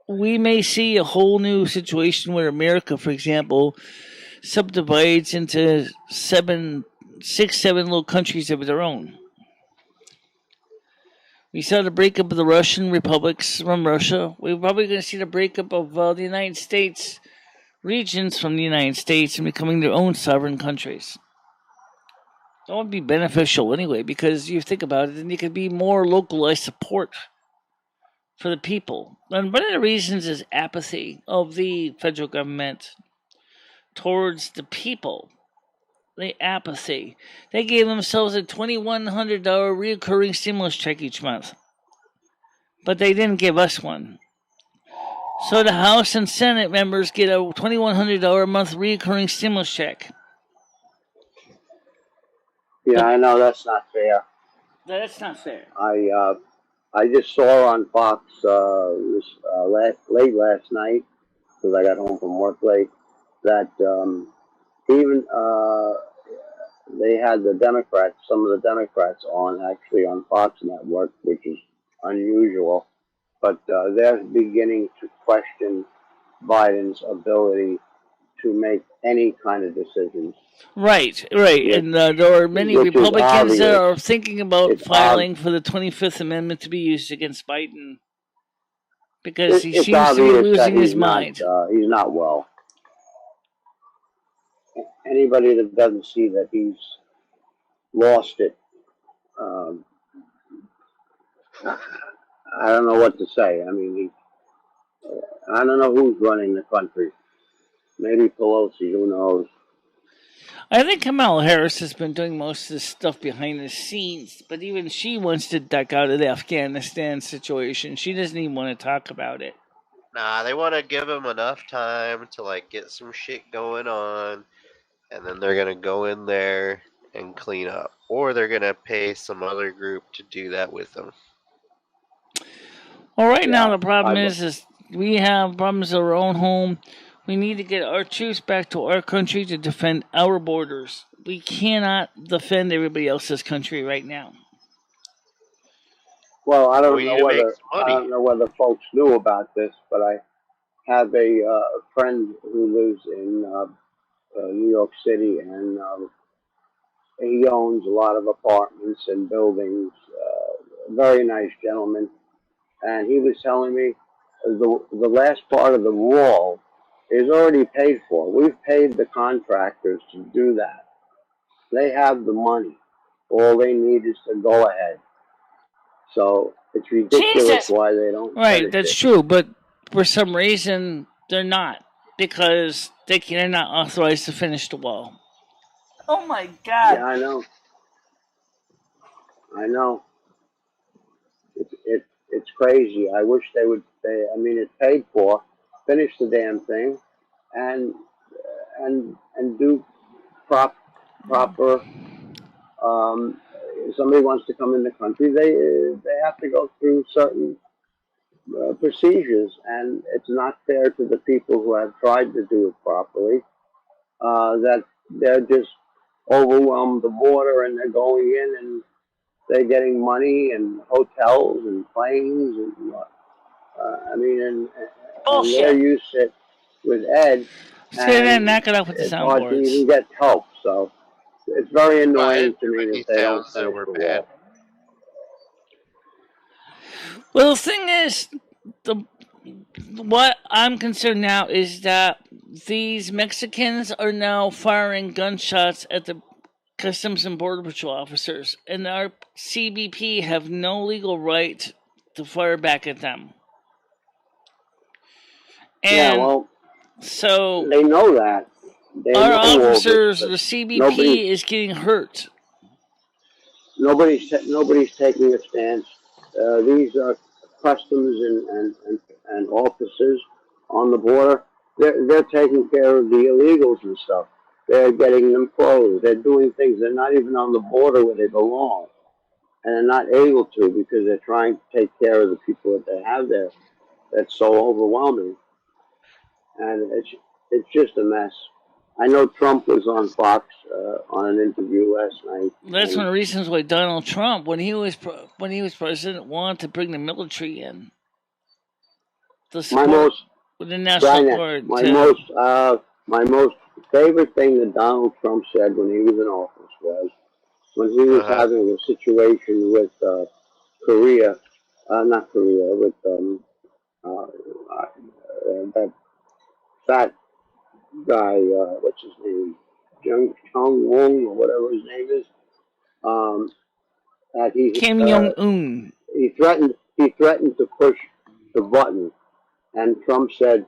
We may see a whole new situation where America, for example, subdivides into seven little countries of their own. We saw the breakup of the Russian republics from Russia. We're probably going to see the breakup of the United States regions from the United States and becoming their own sovereign countries. That would be beneficial anyway, because you think about it, then you could be more localized support for the people. And one of the reasons is apathy of the federal government towards the people. The apathy. They gave themselves a $2,100 recurring stimulus check each month, but they didn't give us one. So the House and Senate members get a $2,100 a month recurring stimulus check. Yeah, I know that's not fair. That's not fair. I I just saw on Fox late last night because I got home from work late that even they had the Democrats, some of the Democrats on actually on Fox Network, which is unusual, but they're beginning to question Biden's ability to make any kind of decisions. Right. Which, And there are many which is Republicans that obvious. are thinking about It's filing for the 25th Amendment to be used against Biden because he it's seems to be obvious that losing his mind. he's not well. Anybody that doesn't see that he's lost it, um, I don't know what to say. I mean, I don't know who's running the country. Maybe Pelosi, who knows? I think Kamala Harris has been doing most of this stuff behind the scenes, but even she wants to duck out of the Afghanistan situation. She doesn't even want to talk about it. Nah, they want to give him enough time to like get some shit going on, and then they're gonna go in there and clean up, or they're gonna pay some other group to do that with them. Well, right now the problem is we have problems of our own home. We need to get our troops back to our country to defend our borders. We cannot defend everybody else's country right now. Well, I don't We know need to make whether some money. folks knew about this, but I have a friend who lives in New York City, and he owns a lot of apartments and buildings. Very nice gentleman, and he was telling me the last part of the wall is already paid for. We've paid the contractors to do that. They have the money. All they need is to go ahead. So it's ridiculous why they don't. Right, that's true, but for some reason they're not because they're not authorized to finish the wall. Oh my God! Yeah, I know. I know. It's crazy. I wish they would. I mean, it's paid for. Finish the damn thing, and do proper. If somebody wants to come in the country, they have to go through certain procedures, and it's not fair to the people who have tried to do it properly. That they're just overwhelmed the border and they're going in and they're getting money and hotels and planes and I mean and they're used to it with Ed. Say that and And knock it off with the it's hard to soundboards. even get help. So it's very Well, I annoying didn't to do me any that they don't sounds that finish were the bad. wall. Well, the thing is, what I'm concerned now is that these Mexicans are now firing gunshots at the Customs and Border Patrol officers, and our CBP have no legal right to fire back at them. And yeah, well, so they know that. They our know officers, all the this, CBP is getting hurt. nobody's taking a stance. These customs and officers on the border, they're taking care of the illegals and stuff. They're getting them clothes. They're doing things. They're not even on the border where they belong, and they're not able to because they're trying to take care of the people that they have there. That's so overwhelming, and it's just a mess. I know Trump was on Fox on an interview last night. That's one of the reasons why Donald Trump, when he was president, wanted to bring the military in. The support with the National Guard. My most favorite thing that Donald Trump said when he was in office was when he was having a situation with Korea, not Korea, with that fat guy, what's his name, Chung Wong or whatever his name is. That Kim Jong Un. He threatened to push the button, and Trump said,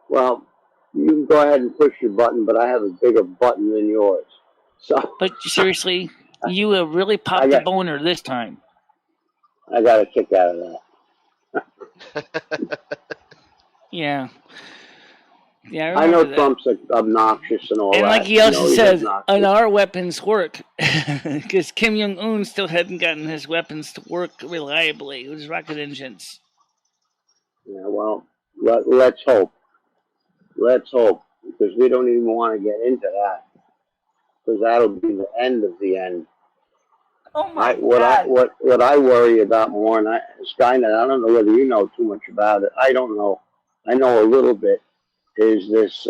"Well, you can go ahead and push your button, but I have a bigger button than yours." So, but seriously, you have really popped the boner this time. I got a kick out of that. Yeah. Yeah, I I remember know that. Trump's obnoxious and all And that. like he also he's said, obnoxious. and our weapons work because Kim Jong Un still hadn't gotten his weapons to work reliably with his rocket engines. Yeah, well, let's hope. Let's hope, because we don't even want to get into that, because that'll be the end of the end. Oh my God! What I worry about more, and Skynet, I don't know whether you know too much about it. I don't know. I know a little bit. Is this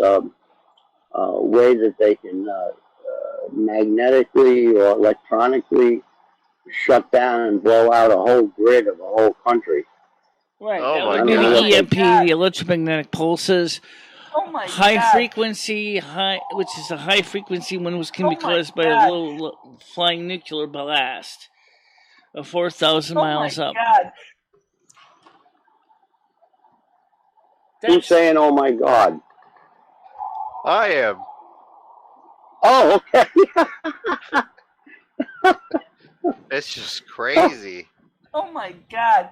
way that they can magnetically or electronically shut down and blow out a whole grid of a whole country? Right, Oh that my would be God. the EMP, the electromagnetic pulses. Oh my High God! frequency, which is a high frequency one, which can be Oh my caused by a God! little flying nuclear blast of 4,000 Oh miles my up. God! Who's saying, "Oh my God"? I am. Oh, okay. It's just crazy. Oh my God!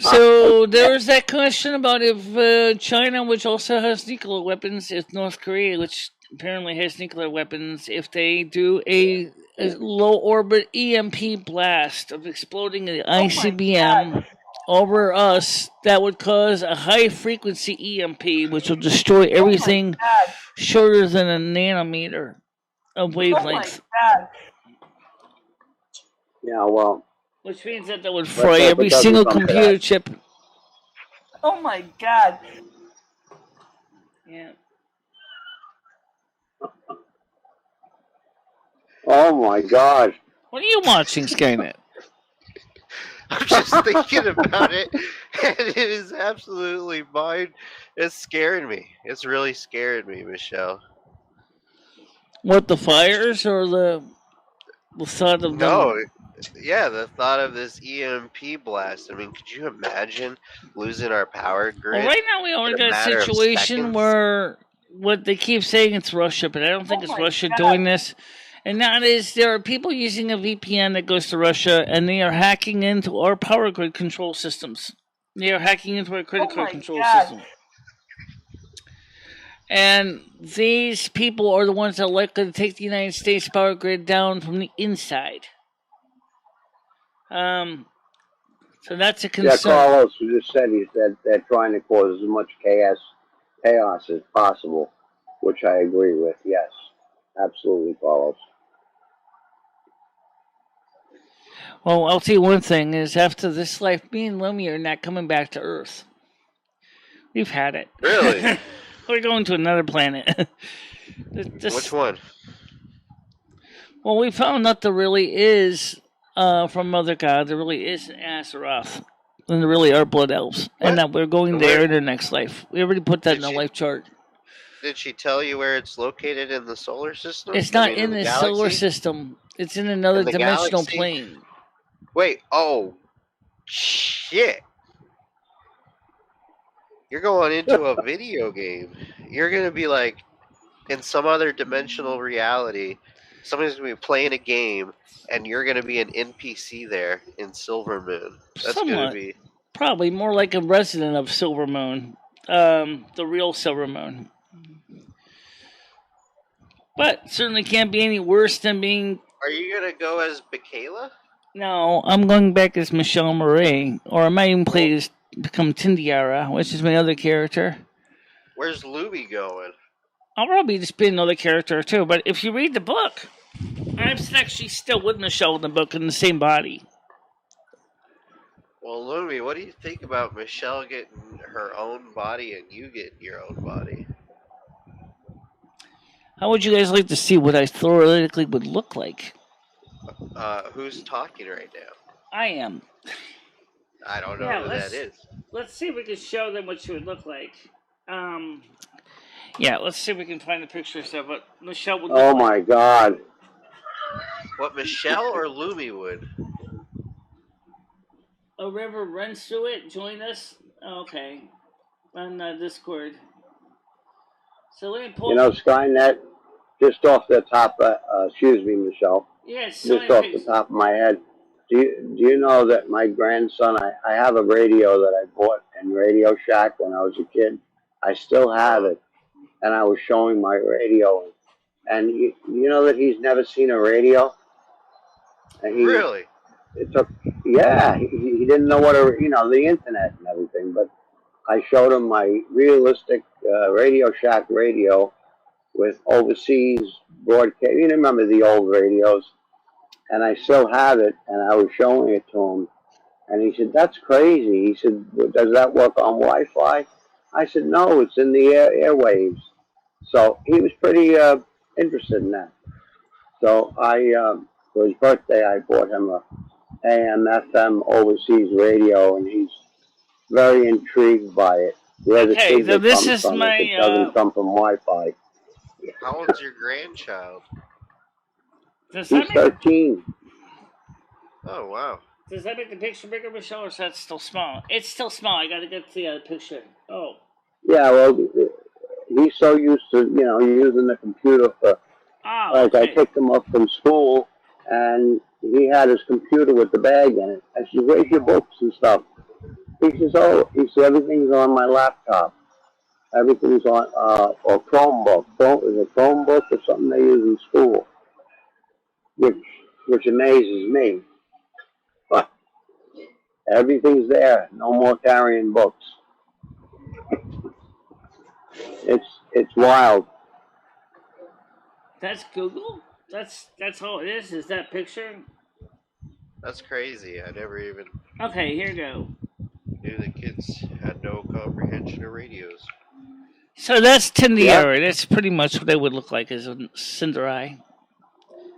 So there's that question about if China, which also has nuclear weapons, if North Korea, which apparently has nuclear weapons, if they do a low orbit EMP blast of exploding the ICBM over us, that would cause a high frequency EMP, which will destroy everything shorter than a nanometer of wavelength. Oh my God! Yeah, well. Which means that would fry every single computer chip. Oh my God! Yeah. Oh my God! What are you watching, Skynet? I'm just thinking about it, and it is absolutely mind. It's scaring me. It's really scaring me, Michelle. What, the fires or the thought of No, them? yeah, the thought of this EMP blast. I mean, could you imagine losing our power grid? Well, right now we already got a situation where what they keep saying it's Russia, but I don't think it's Russia doing this. And that is, there are people using a VPN that goes to Russia, and they are hacking into our power grid control systems. They are hacking into our credit card control system. And these people are the ones that are likely to take the United States power grid down from the inside. So that's a concern. Yeah, Carlos just said they're trying to cause as much chaos as possible, which I agree with. Yes, absolutely, Carlos. Well, I'll tell you one thing is after this life, me and Lummy are not coming back to Earth. We've had it. Really? We're going to another planet. Which one? Well, we found out there really is, from Mother God, there really is an Azeroth. And there really are blood elves. What? And that we're going there in the next life. We already put that in the life chart. Did she tell you where it's located in the solar system? It's not in the solar system. It's in another dimensional plane. Wait, oh, shit. You're going into a video game. You're going to be like in some other dimensional reality. Somebody's going to be playing a game, and you're going to be an NPC there in Silvermoon. That's going to be... Probably more like a resident of Silvermoon. The real Silvermoon. But certainly can't be any worse than being... Are you going to go as Michaela? No, I'm going back as Michelle Marie. Or I might even become Tindiara, which is my other character. Where's Luby going? I'll probably just be another character too. But if you read the book, I'm actually still with Michelle in the book in the same body. Well, Luby, what do you think about Michelle getting her own body and you getting your own body? How would you guys like to see what I theoretically would look like? Who's talking right now? I am. I don't know who that is. Let's see if we can show them what she would look like. Yeah, let's see if we can find the pictures of what Michelle would look like. Oh my God. What, Michelle or Luby would? A river runs through it. Join us. Okay. On Discord. So let me pull... You know, Skynet, just off the top, excuse me, Michelle. Yes, just off the top of my head. Do you know that my grandson, I have a radio that I bought in Radio Shack when I was a kid. I still have it, and I was showing my radio, and you know that he's never seen a radio. And Really? It took, yeah, he didn't know what the internet and everything, but I showed him my realistic Radio Shack radio with overseas broadcast. You remember the old radios, and I still have it, and I was showing it to him, and he said, "That's crazy." He said, "Does that work on Wi-Fi?" I said, "No, it's in the airwaves." So he was pretty interested in that. So for his birthday, I bought him a AM/FM overseas radio, and he's very intrigued by it. Where the Okay, so signal this comes is from, if it my doesn't come from Wi-Fi. How old's your grandchild? does He's that make 13. Oh, wow. does that make the picture bigger, Michelle, or is that still small? It's still small. I gotta get the picture. Oh. Yeah, well, he's so used to using the computer for. Oh, Like okay. I picked him up from school, and he had his computer with the bag in it. I said, "Where's your books and stuff?" He says, "Oh," he said, "everything's on my laptop. Everything's on or Chromebook. Is it Chromebook or something they use in school?" Which amazes me. But everything's there. No more carrying books. It's wild. That's Google? That's all it is? Is that picture? That's crazy. I never even Okay, here we go. knew the kids had no comprehension of radios. So that's Tindiera. Yeah. That's pretty much what they would look like as a Cinderai.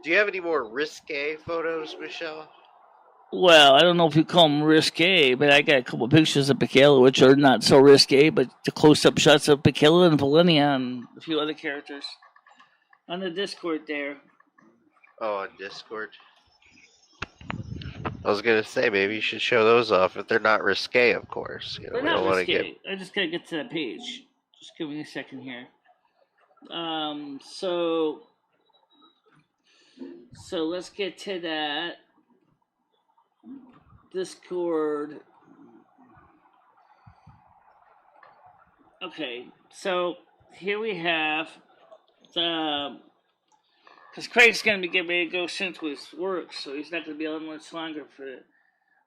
Do you have any more risque photos, Michelle? Well, I don't know if you call them risque, but I got a couple of pictures of Michaela, which are not so risque, but the close-up shots of Michaela and Valenia and a few other characters on the Discord there. Oh, on Discord. I was gonna say maybe you should show those off if they're not risque, of course. They're we not don't want to risque. get. I just gotta get to that page. Just give me a second here. So let's get to that Discord. Okay, so here we have the. Because Craig's going to be getting ready to go soon to his work, so he's not going to be on much longer for it.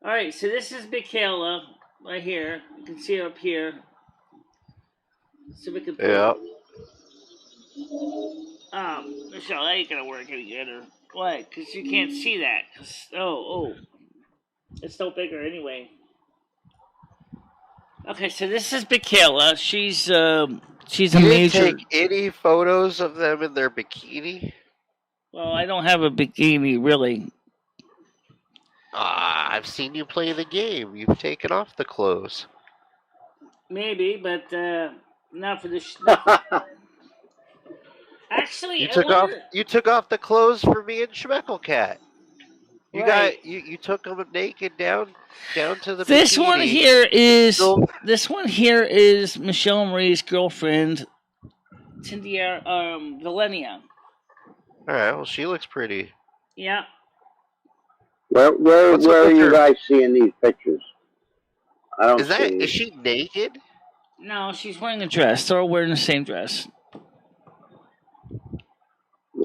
Alright, so this is Michaela right here. You can see her up here. So we can. Yeah. Michelle, that ain't going to work any better. Why? Because you can't see that. It's no bigger anyway. Okay, so this is Michaela. She's a You major. didn't take any photos of them in their bikini? Well, I don't have a bikini, really. I've seen you play the game. You've taken off the clothes. Maybe, but not for this. Actually, You took off the clothes for me and Schmecklecat. You took them naked down to the This bikini. This one here is Michelle Marie's girlfriend, Tindiera Valenia. All right, well, she looks pretty. Yeah. Where are you guys seeing these pictures? I don't see. Is she naked? No, she's wearing a dress. They're all wearing the same dress.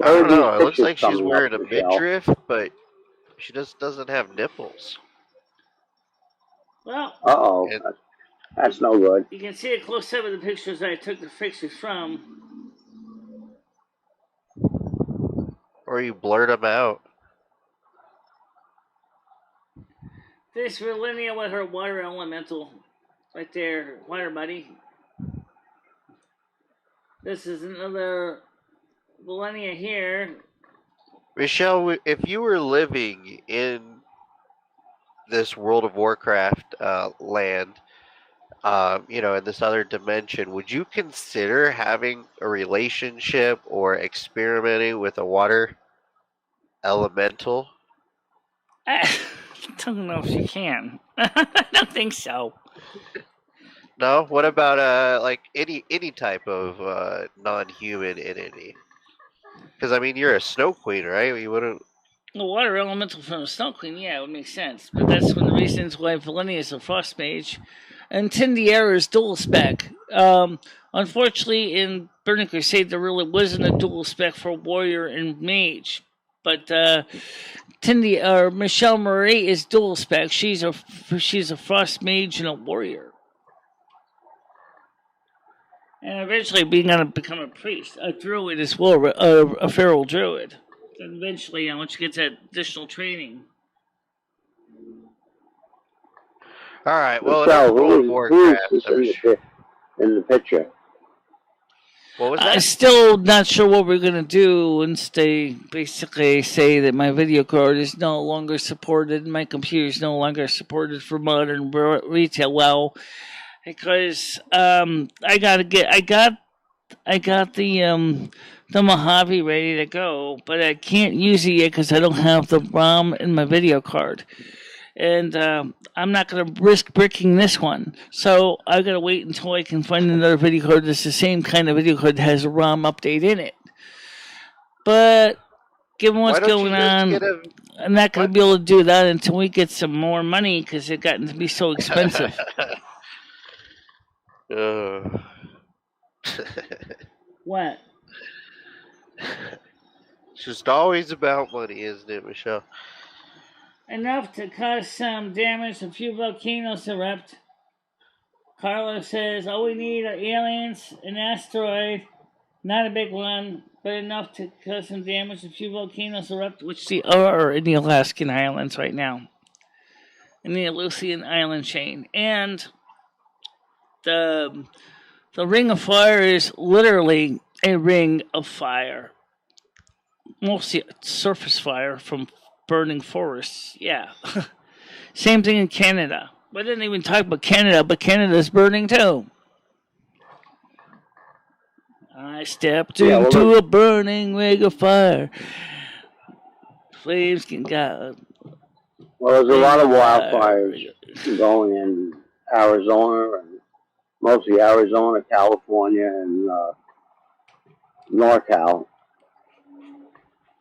I don't know. It looks like she's wearing a midriff, but she just doesn't have nipples. Well. That's no good. You can see a close up of the pictures I took the pictures from. Or you blurt them out. This Valenia with her water elemental right there, water buddy. This is another Valenia here. Michelle, if you were living in this World of Warcraft land, in this other dimension, would you consider having a relationship or experimenting with a water elemental? I don't know if you can. I don't think so. No? What about like any type of non-human entity? Because I mean, you're a snow queen, right? You wouldn't. The water elemental from a snow queen, yeah, it would make sense. But that's one of the reasons why Valenia is a frost mage, and Tindiera is dual spec. Unfortunately, in Burning Crusade, there really wasn't a dual spec for Warrior and Mage. But Michelle Marie is dual spec. She's a Frost Mage and a Warrior. And eventually being going to become a priest, a druid as well, a feral druid. And eventually, once you get that additional training. All right. Well, So, World of Warcraft. In the picture. What was that? I'm still not sure what we're going to do once they basically say that my video card is no longer supported, my computer is no longer supported for modern retail. Well, because I got the Mojave ready to go, but I can't use it yet because I don't have the ROM in my video card. And I'm not going to risk bricking this one. So I've got to wait until I can find another video card that's the same kind of video card that has a ROM update in it. But given what's going on, I'm not going to be able to do that until we get some more money because it's gotten to be so expensive. What? It's just always about money, isn't it, Michelle? Enough to cause some damage. A few volcanoes erupt. Carlos says, all we need are aliens, an asteroid, not a big one, but enough to cause some damage. A few volcanoes erupt, which are in the Alaskan Islands right now. In the Aleutian Island chain. And the Ring of Fire is literally a ring of fire. Mostly surface fire from burning forests. Yeah. Same thing in Canada. We didn't even talk about Canada, but Canada's burning too. I stepped into a burning ring of fire. Flames can go. Well, there's a lot of wildfires going in Arizona, and mostly Arizona, California, and NorCal.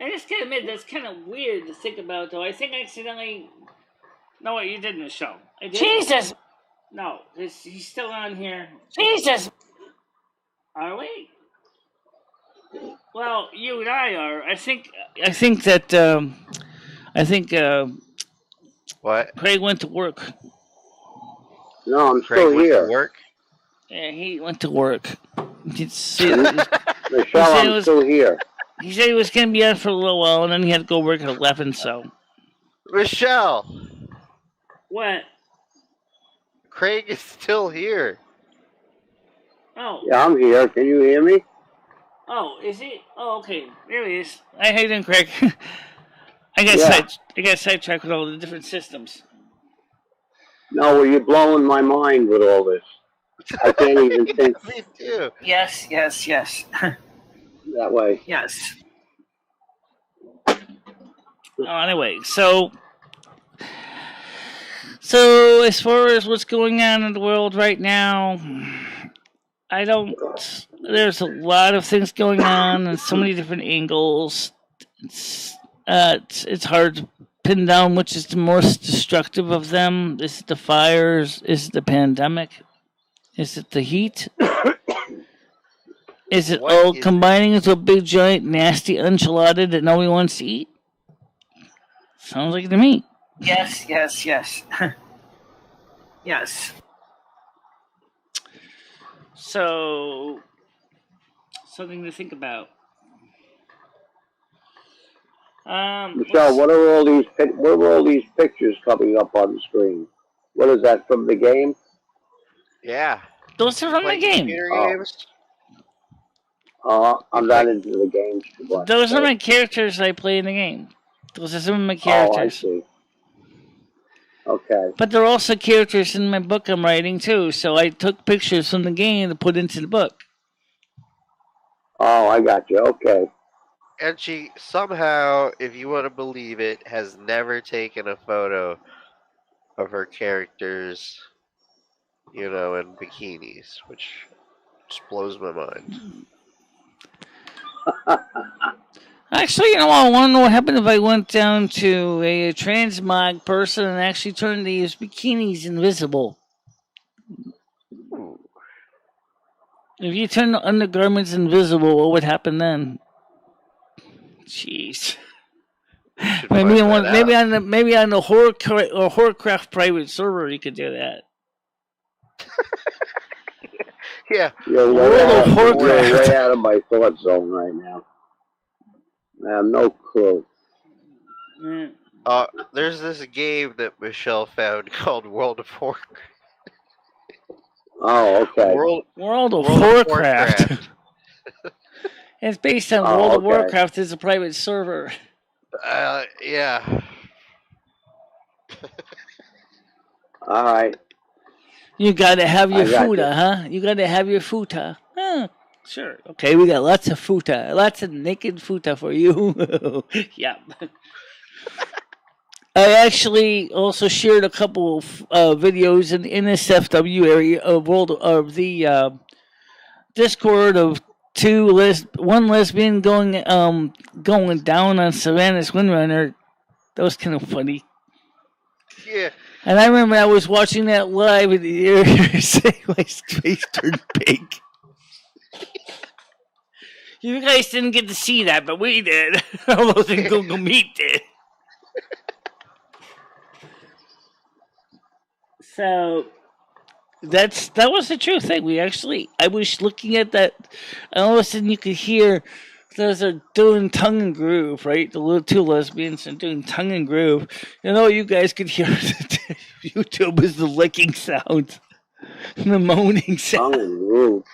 I just gotta admit, that's kind of weird to think about, though. I think I accidentally... No, wait, you didn't the show. I did. Jesus! No, he's still on here. Jesus! Are we? Well, you and I are. I think that, what? Craig went to work. No, I'm still here. To work? Yeah, he went to work. Michelle, I'm still here. He said he was going to be on for a little while, and then he had to go work at 11, so... Michelle! What? Craig is still here. Oh. Yeah, I'm here. Can you hear me? Oh, is he? Oh, okay. There he is. How you doing, Craig? I got sidetracked with all the different systems. No, well, you're blowing my mind with all this. I can't even think. Me too. Yes. That way. Yes. Anyway, so as far as what's going on in the world right now, there's a lot of things going on and so many different angles. It's hard to pin down which is the most destructive of them. Is it the fires? Is it the pandemic? Is it the heat? Is it all combining into a big, giant, nasty enchilada that nobody wants to eat? Sounds like it to me. Yes. Yes. So, something to think about. Michelle, what are all these pictures coming up on the screen? What is that, from the game? Yeah. Those are from the game. Games? I'm not into the games too much. Those are my characters I play in the game. Those are some of my characters. Oh, I see. Okay. But they're also characters in my book I'm writing, too. So I took pictures from the game to put into the book. Oh, I got you. Okay. And she somehow, if you want to believe it, has never taken a photo of her characters, in bikinis, which just blows my mind. Actually, I want to know what happened if I went down to a transmog person and actually turned these bikinis invisible. If you turn the undergarments invisible, what would happen then? Jeez. Maybe on the Horrorcraft private server you could do that. Yeah. You're way out of my thought zone right now. I have no clue. There's this game that Michelle found called World of Warcraft. Oh, okay. World of Warcraft. It's based on World of Warcraft. It's a private server. Yeah. All right. You gotta have your futa, huh? You gotta have your futa. Huh. Sure. Okay, we got lots of futa. Lots of naked futa for you. Yeah. I actually also shared a couple of videos in the NSFW area of the Discord of one lesbian going down on Savannah's Windrunner. That was kind of funny. Yeah. And I remember I was watching that live and the saying my face turned pink. You guys didn't get to see that, but we did. All those in Google Meet did. So that was the true thing. I was looking at that, and all of a sudden you could hear those are doing tongue and groove, right? The little two lesbians are doing tongue and groove. You know, you guys could hear YouTube is the licking sound, the moaning sound. Tongue and groove.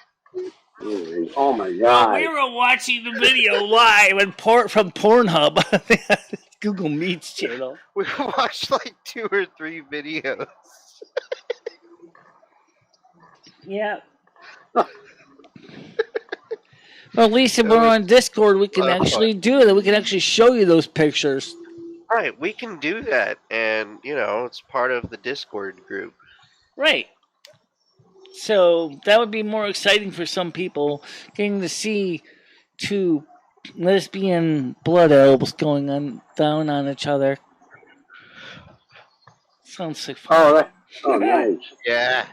Oh my God! We were watching the video live from Pornhub, Google Meets channel. We watched like 2 or 3 videos. Yeah. Well, at least if we're on Discord, we can actually do that. We can actually show you those pictures. Right, we can do that, and it's part of the Discord group. Right. So that would be more exciting for some people, getting to see 2 lesbian blood elves going down on each other. Sounds like fun. Oh, nice. Yeah.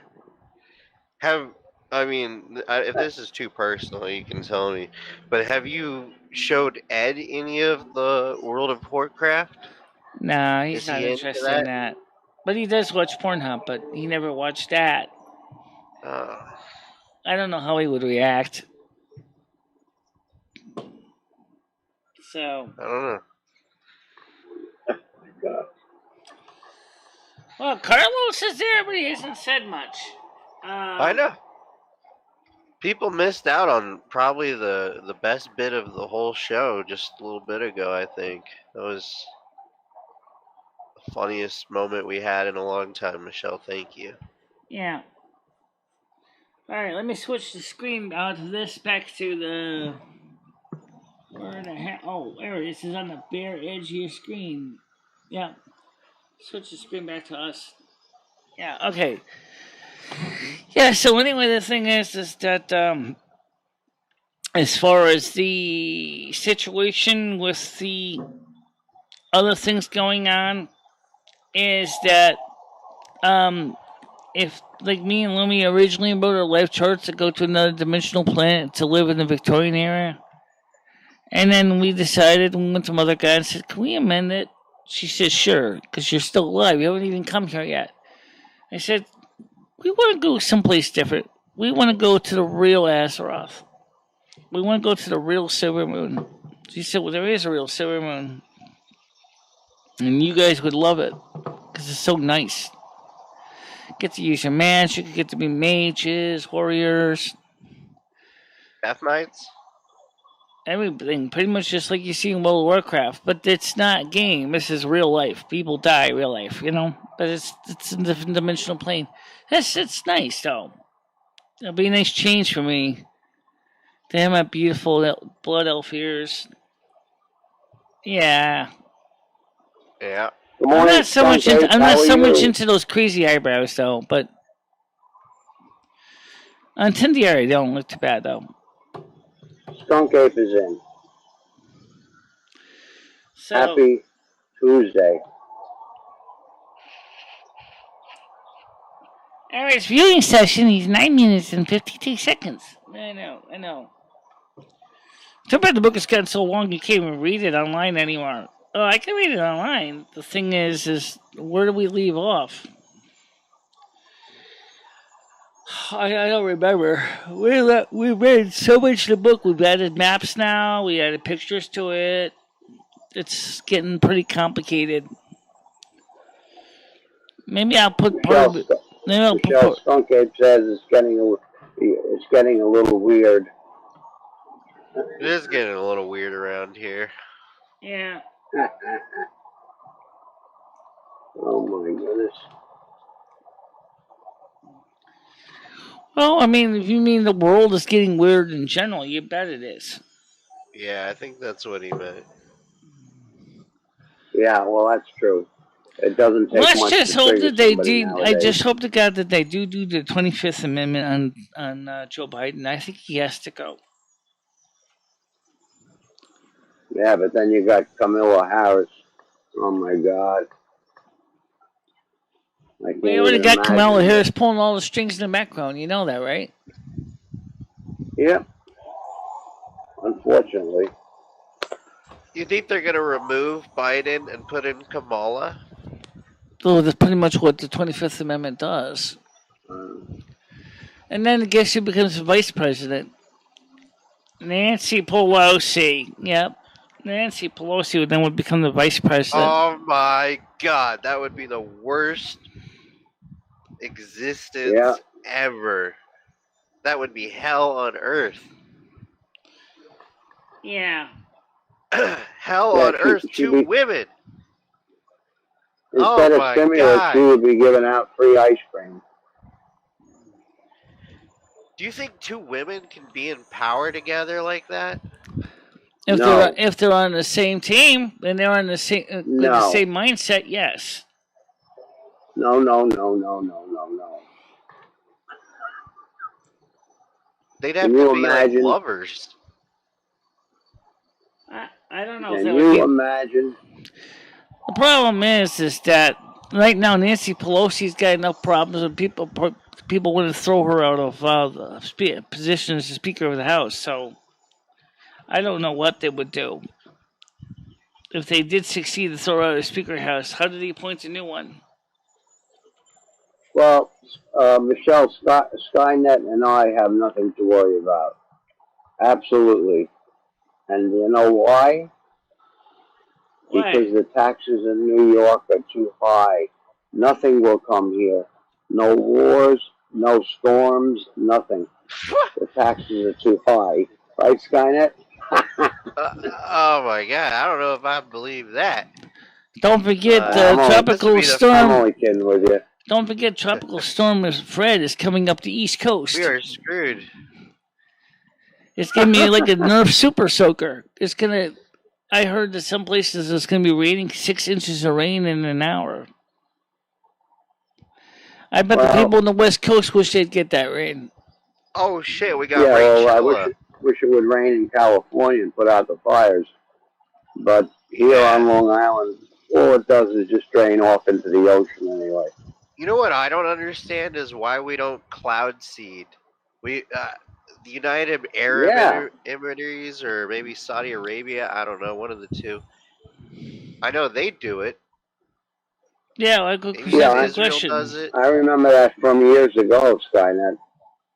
If this is too personal, you can tell me. But have you showed Ed any of the World of Warcraft? Nah, he's not interested in that. But he does watch Pornhub, but he never watched that. I don't know how he would react. So I don't know. Well, Carlos is there, but he hasn't said much. I know. People missed out on probably the best bit of the whole show just a little bit ago, I think. That was the funniest moment we had in a long time, Michelle. Thank you. Yeah. Alright, let me switch the screen out of this back to the... Where the heck? Oh, there it is. It's on the bare edge of your screen. Yeah. Switch the screen back to us. Yeah, okay. Yeah, so anyway, the thing is that as far as the situation with the other things going on, is that if, like me and Lumi originally wrote our life charts to go to another dimensional planet to live in the Victorian era, and then we decided, we went to Mother God and said, can we amend it? She said, sure, because you're still alive. You haven't even come here yet. I said, we want to go someplace different. We want to go to the real Azeroth. We want to go to the real Silvermoon. She said, well, there is a real Silvermoon. And you guys would love it. Because it's so nice. Get to use your magic. You get to be mages, warriors. Death Knights? Everything. Pretty much just like you see in World of Warcraft. But it's not game. This is real life. People die real life, you know? But it's a different dimensional plane. It's nice, though. It'll be a nice change for me. To have my beautiful blood elf ears. Yeah. Yeah. Good morning, I'm not so much into those crazy eyebrows, though. But on Tindiari, they don't look too bad, though. Skunk Ape is in. So, Happy Tuesday. Average viewing session is 9 minutes and 52 seconds. I know. Too bad the book has gotten so long you can't even read it online anymore. Oh, I can read it online. The thing is where do we leave off? I don't remember. We read so much of the book. We've added maps now. We added pictures to it. It's getting pretty complicated. Maybe I'll put part of it. Michelle Skunkhead says it's getting a little weird. It is getting a little weird around here. Yeah. Oh my goodness. Well, I mean, if you mean the world is getting weird in general, you bet it is. Yeah, I think that's what he meant. Yeah, well, that's true. It doesn't take Let's much just to hope trigger that they somebody do. nowadays. I just hope to God that they do the 25th Amendment on Joe Biden. I think he has to go. Yeah, but then you got Kamala Harris. Oh my God. We already got Kamala Harris pulling all the strings in the background. You know that, right? Yep. Unfortunately. You think they're going to remove Biden and put in Kamala? So that's pretty much what the 25th Amendment does. And then I guess she becomes vice president. Nancy Pelosi. Yep. Nancy Pelosi then would become the vice president. Oh my God, that would be the worst existence ever. That would be hell on earth. Yeah. Hell on earth, two women. Instead of stimulus, she would be giving out free ice cream. Do you think two women can be in power together like that? If they're on the same team and they're on the same with the same mindset, yes. No. They'd have to be like lovers. I don't know. Can you imagine? The problem is that right now Nancy Pelosi's got enough problems with people want to throw her out of the position as the Speaker of the House. So I don't know what they would do. If they did succeed to throw her out of the Speaker of the House, how did he appoint a new one? Well, Michelle, Skynet and I have nothing to worry about. Absolutely. And you know why? Because the taxes in New York are too high. Nothing will come here. No wars, no storms, nothing. The taxes are too high. Right, Skynet? Oh my God, I don't know if I believe that. Don't forget tropical storm. I'm only kidding with you. Don't forget tropical storm Fred is coming up the East Coast. We are screwed. It's gonna be like a Nerf super soaker. I heard that some places it's gonna be raining 6 inches of rain in an hour. I bet the people on the West Coast wish they'd get that rain. Oh shit, we got rain. I wish it would rain in California and put out the fires. But here on Long Island, all it does is just drain off into the ocean anyway. You know what I don't understand is why we don't cloud seed. The United Arab Emirates or maybe Saudi Arabia, I don't know, one of the two. I know they do it. Yeah, Israel does it. I remember that from years ago, Skynet.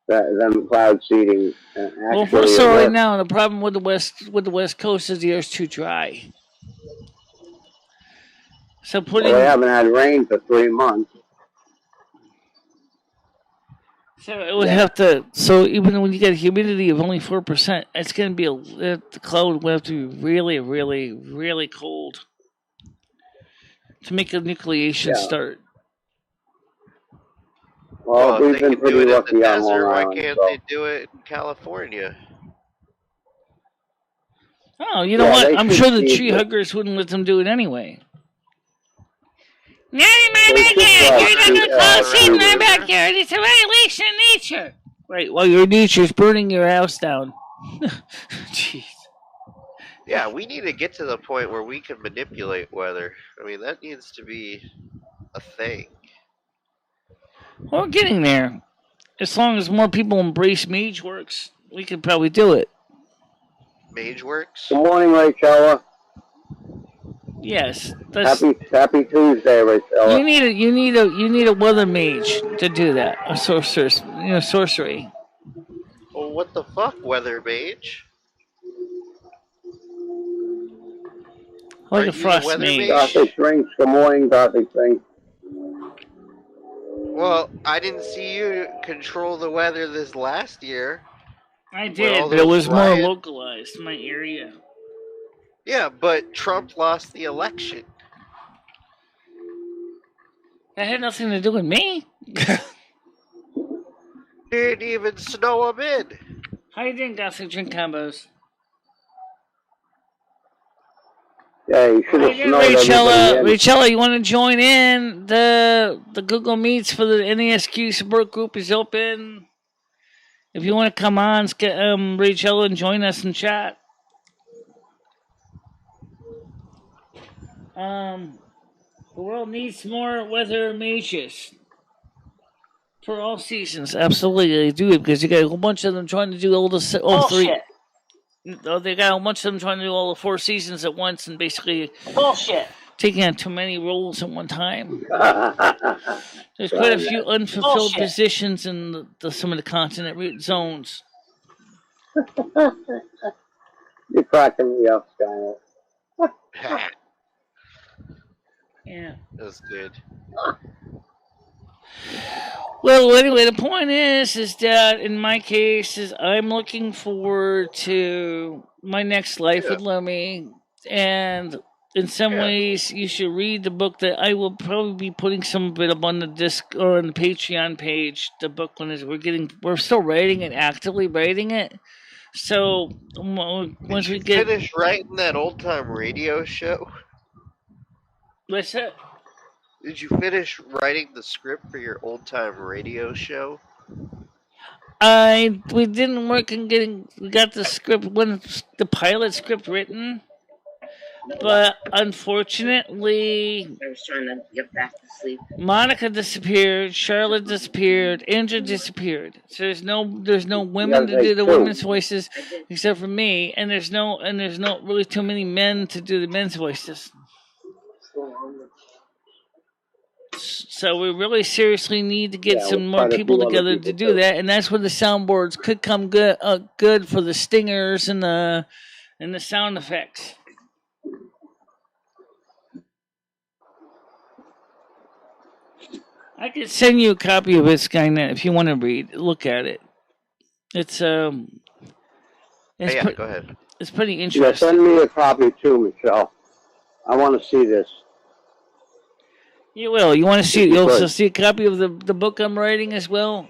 Them cloud seeding. Well, first of all, right now the problem with the West Coast is the air's too dry. So they haven't had rain for 3 months. So it would have to. So even when you get a humidity of only 4%, it's going to be the cloud will have to be really, really, really cold to make a nucleation start. Well, we've been pretty lucky on Long Island. Why can't they do it in California? Oh, you know what? I'm sure the tree huggers wouldn't let them do it anyway. Not in my backyard. You're not going to close seed in my backyard. It's a violation of nature. Right, well, your nature's burning your house down. Jeez. Yeah, we need to get to the point where we can manipulate weather. I mean, that needs to be a thing. We're getting there. As long as more people embrace Mage Works, we could probably do it. Mage Works? Good morning, Rachella. Yes. Happy Tuesday, Rachella. You need a weather mage to do that. A sorceress, sorcery. Well, what the fuck, Weather Mage? Like Aren't a frost weather mage. Gothic Drinks. Good morning, Gothic Drinks. Well, I didn't see you control the weather this last year. I did, but it was more localized in my area. Yeah, but Trump lost the election. That had nothing to do with me. Didn't even snow him in. How you doing, Gothic Drink Combos? Yeah, you should have snowed everybody in. Rachella, you want to join in? The Google Meets for the NASQ support group is open. If you want to come on, Rachella, and join us in chat. The world needs more weather mages for all seasons. Absolutely, they do it because you got a whole bunch of them trying to do all the three. They got a bunch of them trying to do all the 4 seasons at once, and basically taking on too many roles at one time. There's quite a few unfulfilled positions in some of the continent zones. You're cracking me up, Skynet. Yeah. That's good. Well, anyway, the point is that in my case, I'm looking forward to my next life with Lummy, and in some ways, you should read the book that I will probably be putting some of it up on the disc or on the Patreon page. The book we're still writing it, actively writing it. So once we get finish writing that old time radio show. What's that? Did you finish writing the script for your old time radio show? We didn't work on we got the script, the pilot script written, but unfortunately, I was trying to get back to sleep. Monica disappeared, Charlotte disappeared, Andrew disappeared. So there's no women to do the women's voices except for me, and there's no really too many men to do the men's voices. So we really seriously need to get some more people together to do that, and that's where the soundboards could come good for the stingers and the sound effects. I could send you a copy of it, Skynet, if you want to look at it. It's go ahead. It's pretty interesting. Yeah, send me a copy too, Michelle. I want to see this. You will. You want to see? You'll also see a copy of the book I'm writing as well.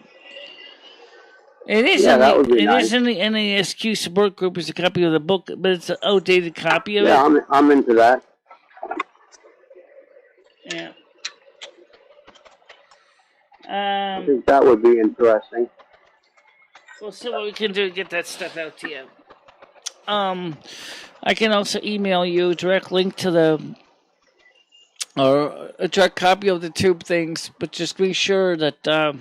It is. That would be nice. It is in the NASQ support group. It's a copy of the book, but it's an outdated copy of it. Yeah, I'm into that. Yeah. I think that would be interesting. We'll see what we can do to get that stuff out to you. I can also email you a direct link to or a direct copy of the tube things, but just be sure that I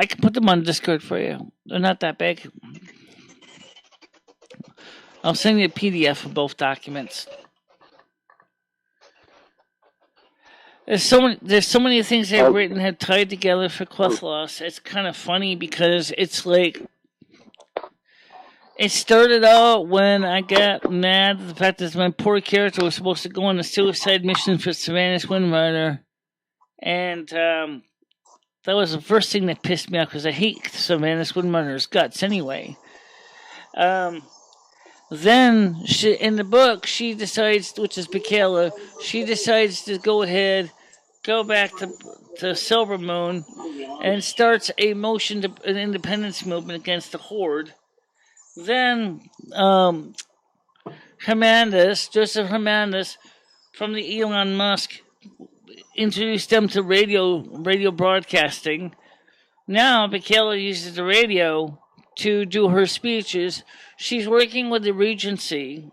can put them on Discord for you. They're not that big. I'll send you a PDF of both documents. There's so many things I've written have tied together for Quethlos. It's kind of funny because it's like it started out when I got mad at the fact that my poor character was supposed to go on a suicide mission for Savannah's Windrider, and that was the first thing that pissed me off because I hate Savannah's Windrider's guts anyway. Then in the book, she decides, which is Michaela, she decides to go back to Silvermoon, and starts an independence movement against the Horde. Then Joseph Hernandez from the Elon Musk introduced them to radio broadcasting. Now Michaela uses the radio to do her speeches. She's working with the Regency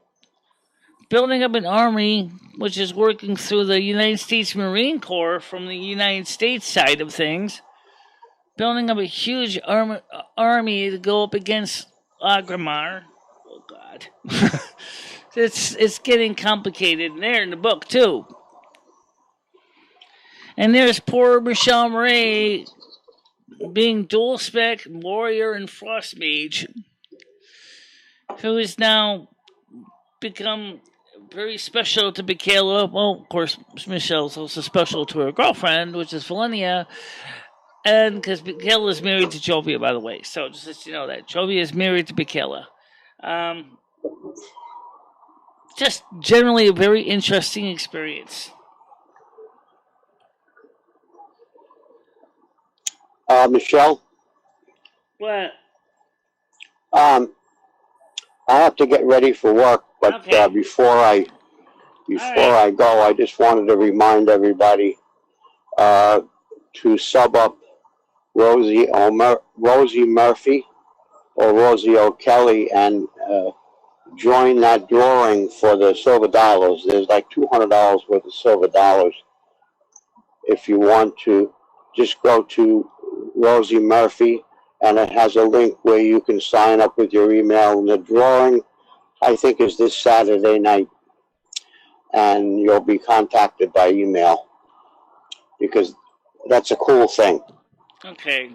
building up an army which is working through the United States Marine Corps from the United States side of things, building up a huge army to go up against Agramar. Oh God, it's getting complicated there in the book too. And there's poor MicheleMarie being dual spec warrior and frost mage, who has now become very special to Michaela. Well, of course, Michelle's also special to her girlfriend, which is Valenia. And because Michaela is married to Jovia, by the way. So just let you know that. Jovia is married to Michaela. Just generally a very interesting experience. Michelle? What? I have to get ready for work, but Okay. before I go, I just wanted to remind everybody to sub up Rosie Murphy or Rosie O'Kelly and join that drawing for the silver dollars. There's like $200 worth of silver dollars. If you want to, just go to Rosie Murphy, and it has a link where you can sign up with your email. And the drawing, I think, is this Saturday night, and you'll be contacted by email because that's a cool thing. Okay.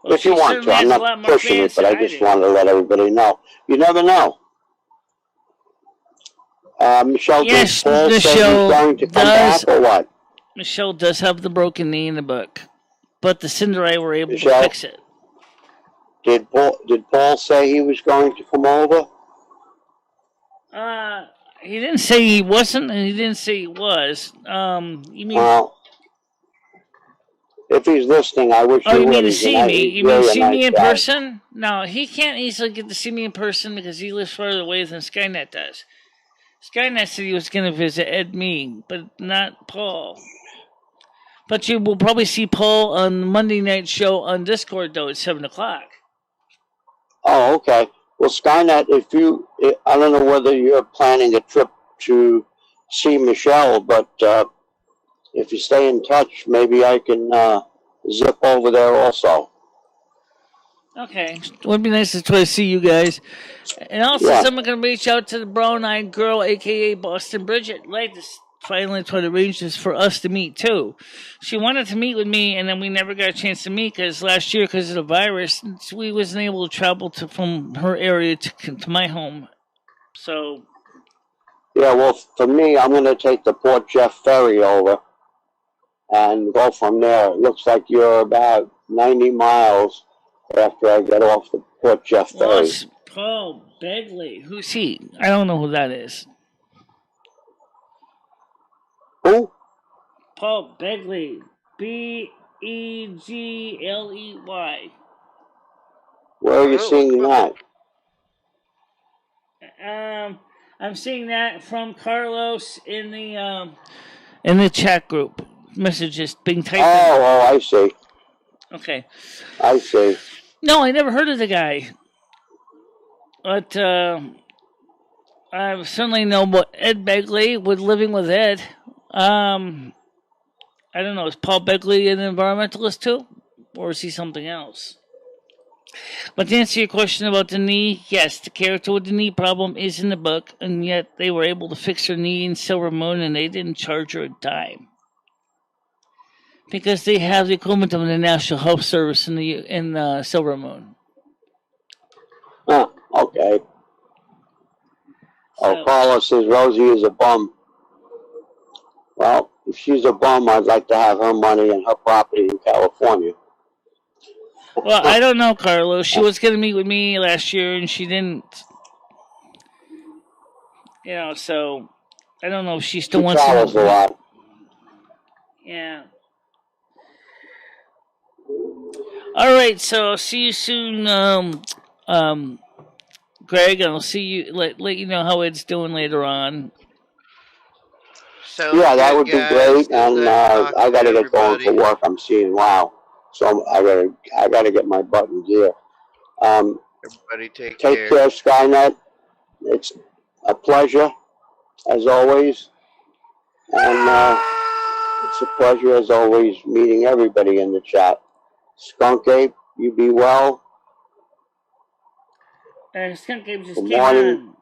Well, If you want to, I'm not pushing it, but I just wanted to let everybody know. You never know. Michelle, yes, did Paul say he's going to come back or what? Michelle does have the broken knee in the book, but the Cinderai were able to fix it. Did Paul say he was going to come over? He didn't say he wasn't, and he didn't say he was. You mean? Well, if he's listening, I wish he would. You mean to see me? You mean see me in guy. person? No, he can't easily get to see me in person because he lives farther away than Skynet does. Skynet said he was going to visit Ed me, but not Paul. But you will probably see Paul on the Monday night show on Discord, though, at 7 o'clock. Oh, okay. Well, Skynet, I don't know whether you're planning a trip to see Michelle, but if you stay in touch, maybe I can zip over there also. Okay. It would be nice to try to see you guys. And also, someone can reach out to the brown-eyed girl, a.k.a. Boston Bridget. I'd like to finally try to arrange this for us to meet, too. She wanted to meet with me, and then we never got a chance to meet because last year, because of the virus, we wasn't able to travel from her area to my home. So... Yeah, well, for me, I'm going to take the Port Jeff ferry over and go from there. It looks like you're about 90 miles after I get off the Port Jeff ferry. Well, it's Paul Begley. Who's he? I don't know who that is. Who? Paul Begley. Begley. Where are you seeing that? I'm seeing that from Carlos in the chat group. Messages being typed. Oh, I see. Okay. I see. No, I never heard of the guy. But I certainly know about Ed Begley with Living with Ed. I don't know. Is Paul Begley an environmentalist too? Or is he something else? But to answer your question about the knee, yes, the character with the knee problem is in the book, and yet they were able to fix her knee in Silvermoon, and they didn't charge her a dime. Because they have the equivalent of the National Health Service in Silvermoon. Oh, okay. So, Carlos says Rosie is a bum. Well, if she's a bum, I'd like to have her money and her property in California. Well, I don't know, Carlos. She was going to meet with me last year, and she didn't. So I don't know if she still wants to. Travels a lot. Yeah. All right, so I'll see you soon, Greg, and I'll see you. Let you know how Ed's doing later on. Yeah, that would be great. And I got to get going for work. I'm seeing so I gotta get my butt in gear. Everybody take care. Take care, Skynet. a pleasure, as always. And it's a pleasure, as always, meeting everybody in the chat. Skunk Ape, you be well. Skunk Ape just Good came morning. on.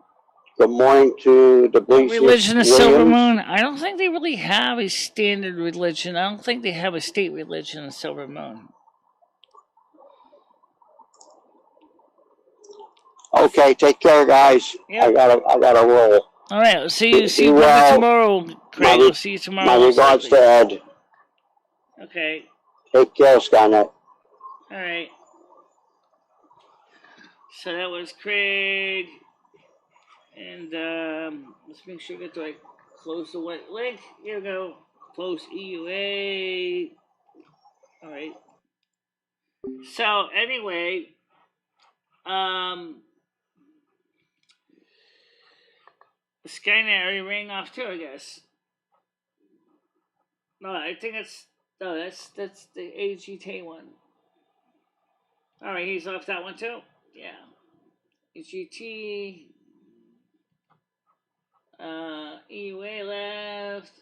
Good morning to Deblesius Religion of Williams. Silvermoon. I don't think they really have a standard religion. I don't think they have a state religion in Silvermoon. Okay, take care, guys. Yep. I gotta roll. All right, I'll see you well. tomorrow, Craig. I'll see you tomorrow. My regards to Ed. Okay. Take care, Skynet. All right. So that was Craig. And let's make sure we get the right close the white link. Here we go. Close EUA. All right. So anyway, Skynet already rang off too, I guess. No, I think that's the AGT one. All right, he's off that one too. Yeah. AGT. EUA left.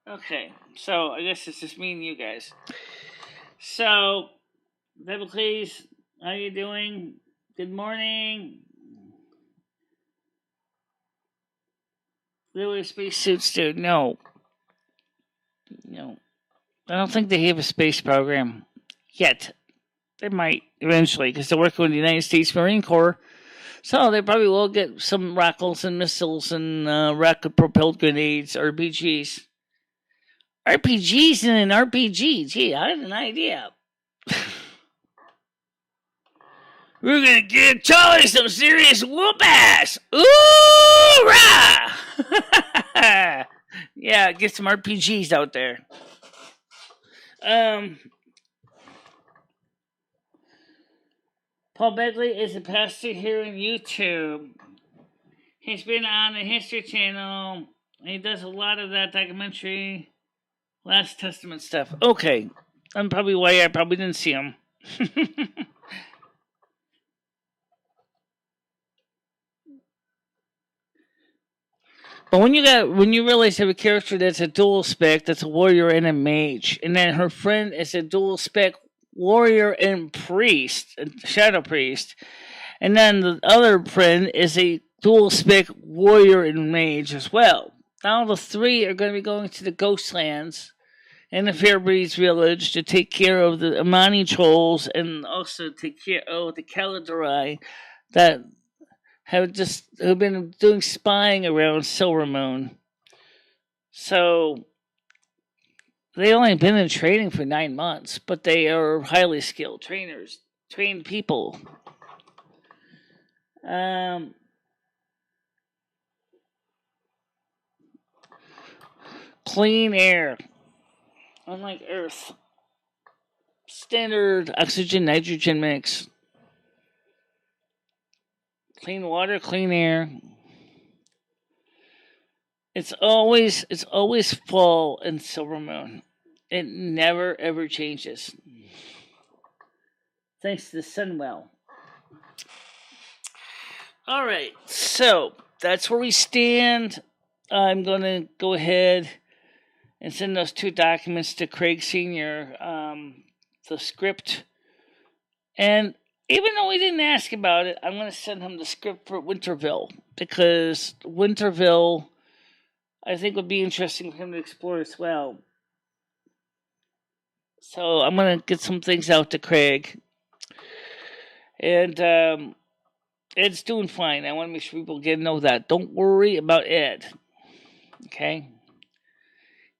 Okay, so I guess it's just me and you guys. So, Biblicles, how you doing? Good morning. There were spacesuits, dude. No. I don't think they have a space program yet. They might eventually, because they're working with the United States Marine Corps. So they probably will get some rockets and missiles and rocket-propelled grenades, RPGs. RPGs in an RPG. Gee, I had an idea. We're gonna give Charlie some serious whoop ass. Ooh, rah! Yeah, get some RPGs out there. Paul Begley is a pastor here on YouTube. He's been on the History Channel. He does a lot of that documentary, Last Testament stuff. Okay, I'm probably why I probably didn't see him. But when you realize you have a character that's a dual spec, that's a warrior and a mage, and then her friend is a dual spec warrior and priest, shadow priest, and then the other friend is a dual spec warrior and mage as well. Now the three are going to be going to the Ghostlands and the Fairbreeze Village to take care of the Amani trolls and also take care of the Caladori that have been doing spying around Silvermoon. So they only been in training for 9 months, but they are highly skilled trained people. Clean air, unlike Earth. Standard oxygen nitrogen mix. Clean water, clean air. It's always fall in Silvermoon. It never ever changes. Thanks to the Sunwell. All right, so that's where we stand. I'm going to go ahead and send those 2 documents to Craig Sr., the script. And even though we didn't ask about it, I'm going to send him the script for Winterville, because Winterville, I think, would be interesting for him to explore as well. So I'm going to get some things out to Craig. And Ed's doing fine. I want to make sure people get to know that. Don't worry about Ed. Okay?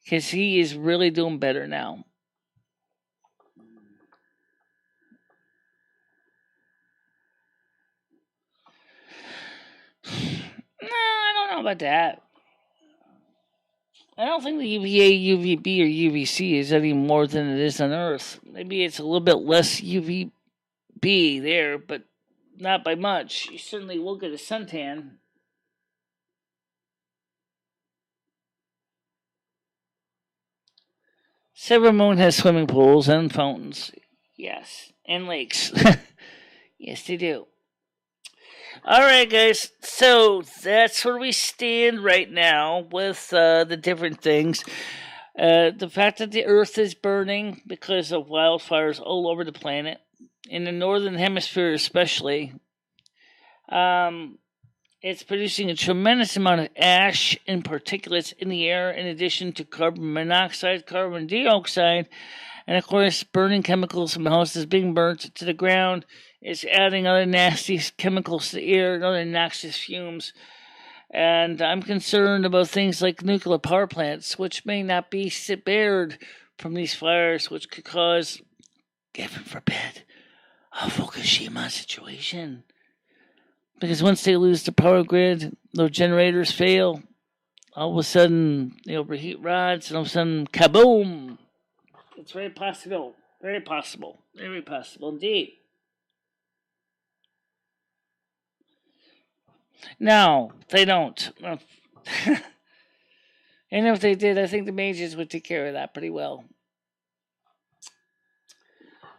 Because he is really doing better now. No, I don't know about that. I don't think the UVA, UVB, or UVC is any more than it is on Earth. Maybe it's a little bit less UVB there, but not by much. You certainly will get a suntan. Silvermoon has swimming pools and fountains. Yes. And lakes. Yes, they do. Alright, guys, so that's where we stand right now with the different things. The fact that the Earth is burning because of wildfires all over the planet, in the northern hemisphere especially, it's producing a tremendous amount of ash and particulates in the air, in addition to carbon monoxide, carbon dioxide, and of course, burning chemicals from houses being burnt to the ground. It's adding other nasty chemicals to the air and other noxious fumes. And I'm concerned about things like nuclear power plants, which may not be spared from these fires, which could cause, heaven forbid, a Fukushima situation. Because once they lose the power grid, their generators fail, all of a sudden they overheat rods, and all of a sudden, kaboom! It's very possible. Very possible. Very possible indeed. No, they don't. And if they did, I think the mages would take care of that pretty well.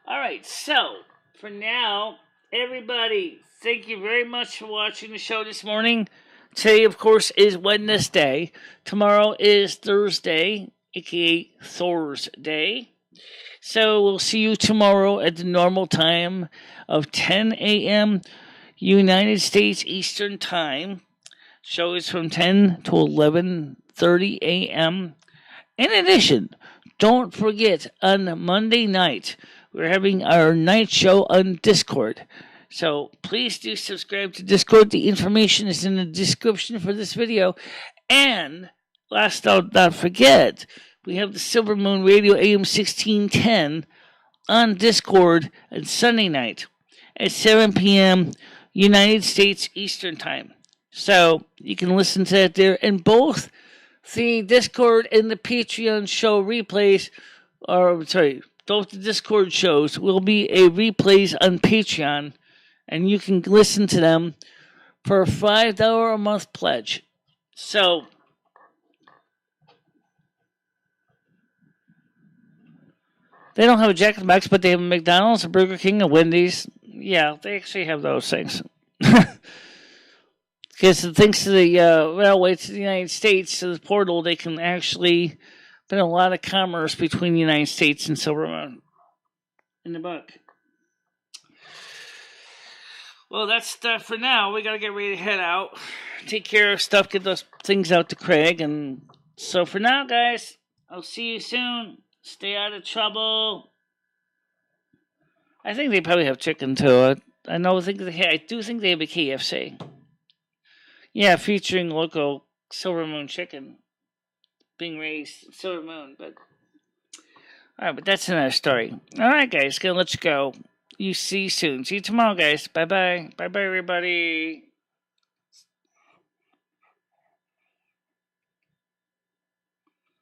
Alright, so, for now, everybody, thank you very much for watching the show this morning. Today, of course, is Wednesday. Tomorrow is Thursday, aka Thor's Day. So we'll see you tomorrow at the normal time of 10 a.m. United States Eastern Time. Show is from 10 to 11:30 a.m. In addition, don't forget, on Monday night, we're having our night show on Discord. So please do subscribe to Discord. The information is in the description for this video. And last, I'll not forget, we have the Silvermoon Radio AM 1610 on Discord on Sunday night at 7 p.m. United States Eastern Time. So you can listen to that there. And both the Discord and the Patreon show replays, both the Discord shows will be a replays on Patreon, and you can listen to them for a $5 a month pledge. So they don't have a Jack in the Box, but they have a McDonald's, a Burger King, a Wendy's. Yeah, they actually have those things. Because thanks to the railway to the United States, to the portal, they can actually been a lot of commerce between the United States and Silvermoon in the book. Well, that's stuff for now. We gotta get ready to head out, take care of stuff, get those things out to Craig, and so for now, guys, I'll see you soon. Stay out of trouble. I think they probably have chicken too. I do think they have a KFC. Yeah, featuring local Silvermoon chicken being raised in Silvermoon. But alright, but that's another story. Alright, guys, gonna let you go. You see you soon. See you tomorrow, guys. Bye bye. Bye bye, everybody.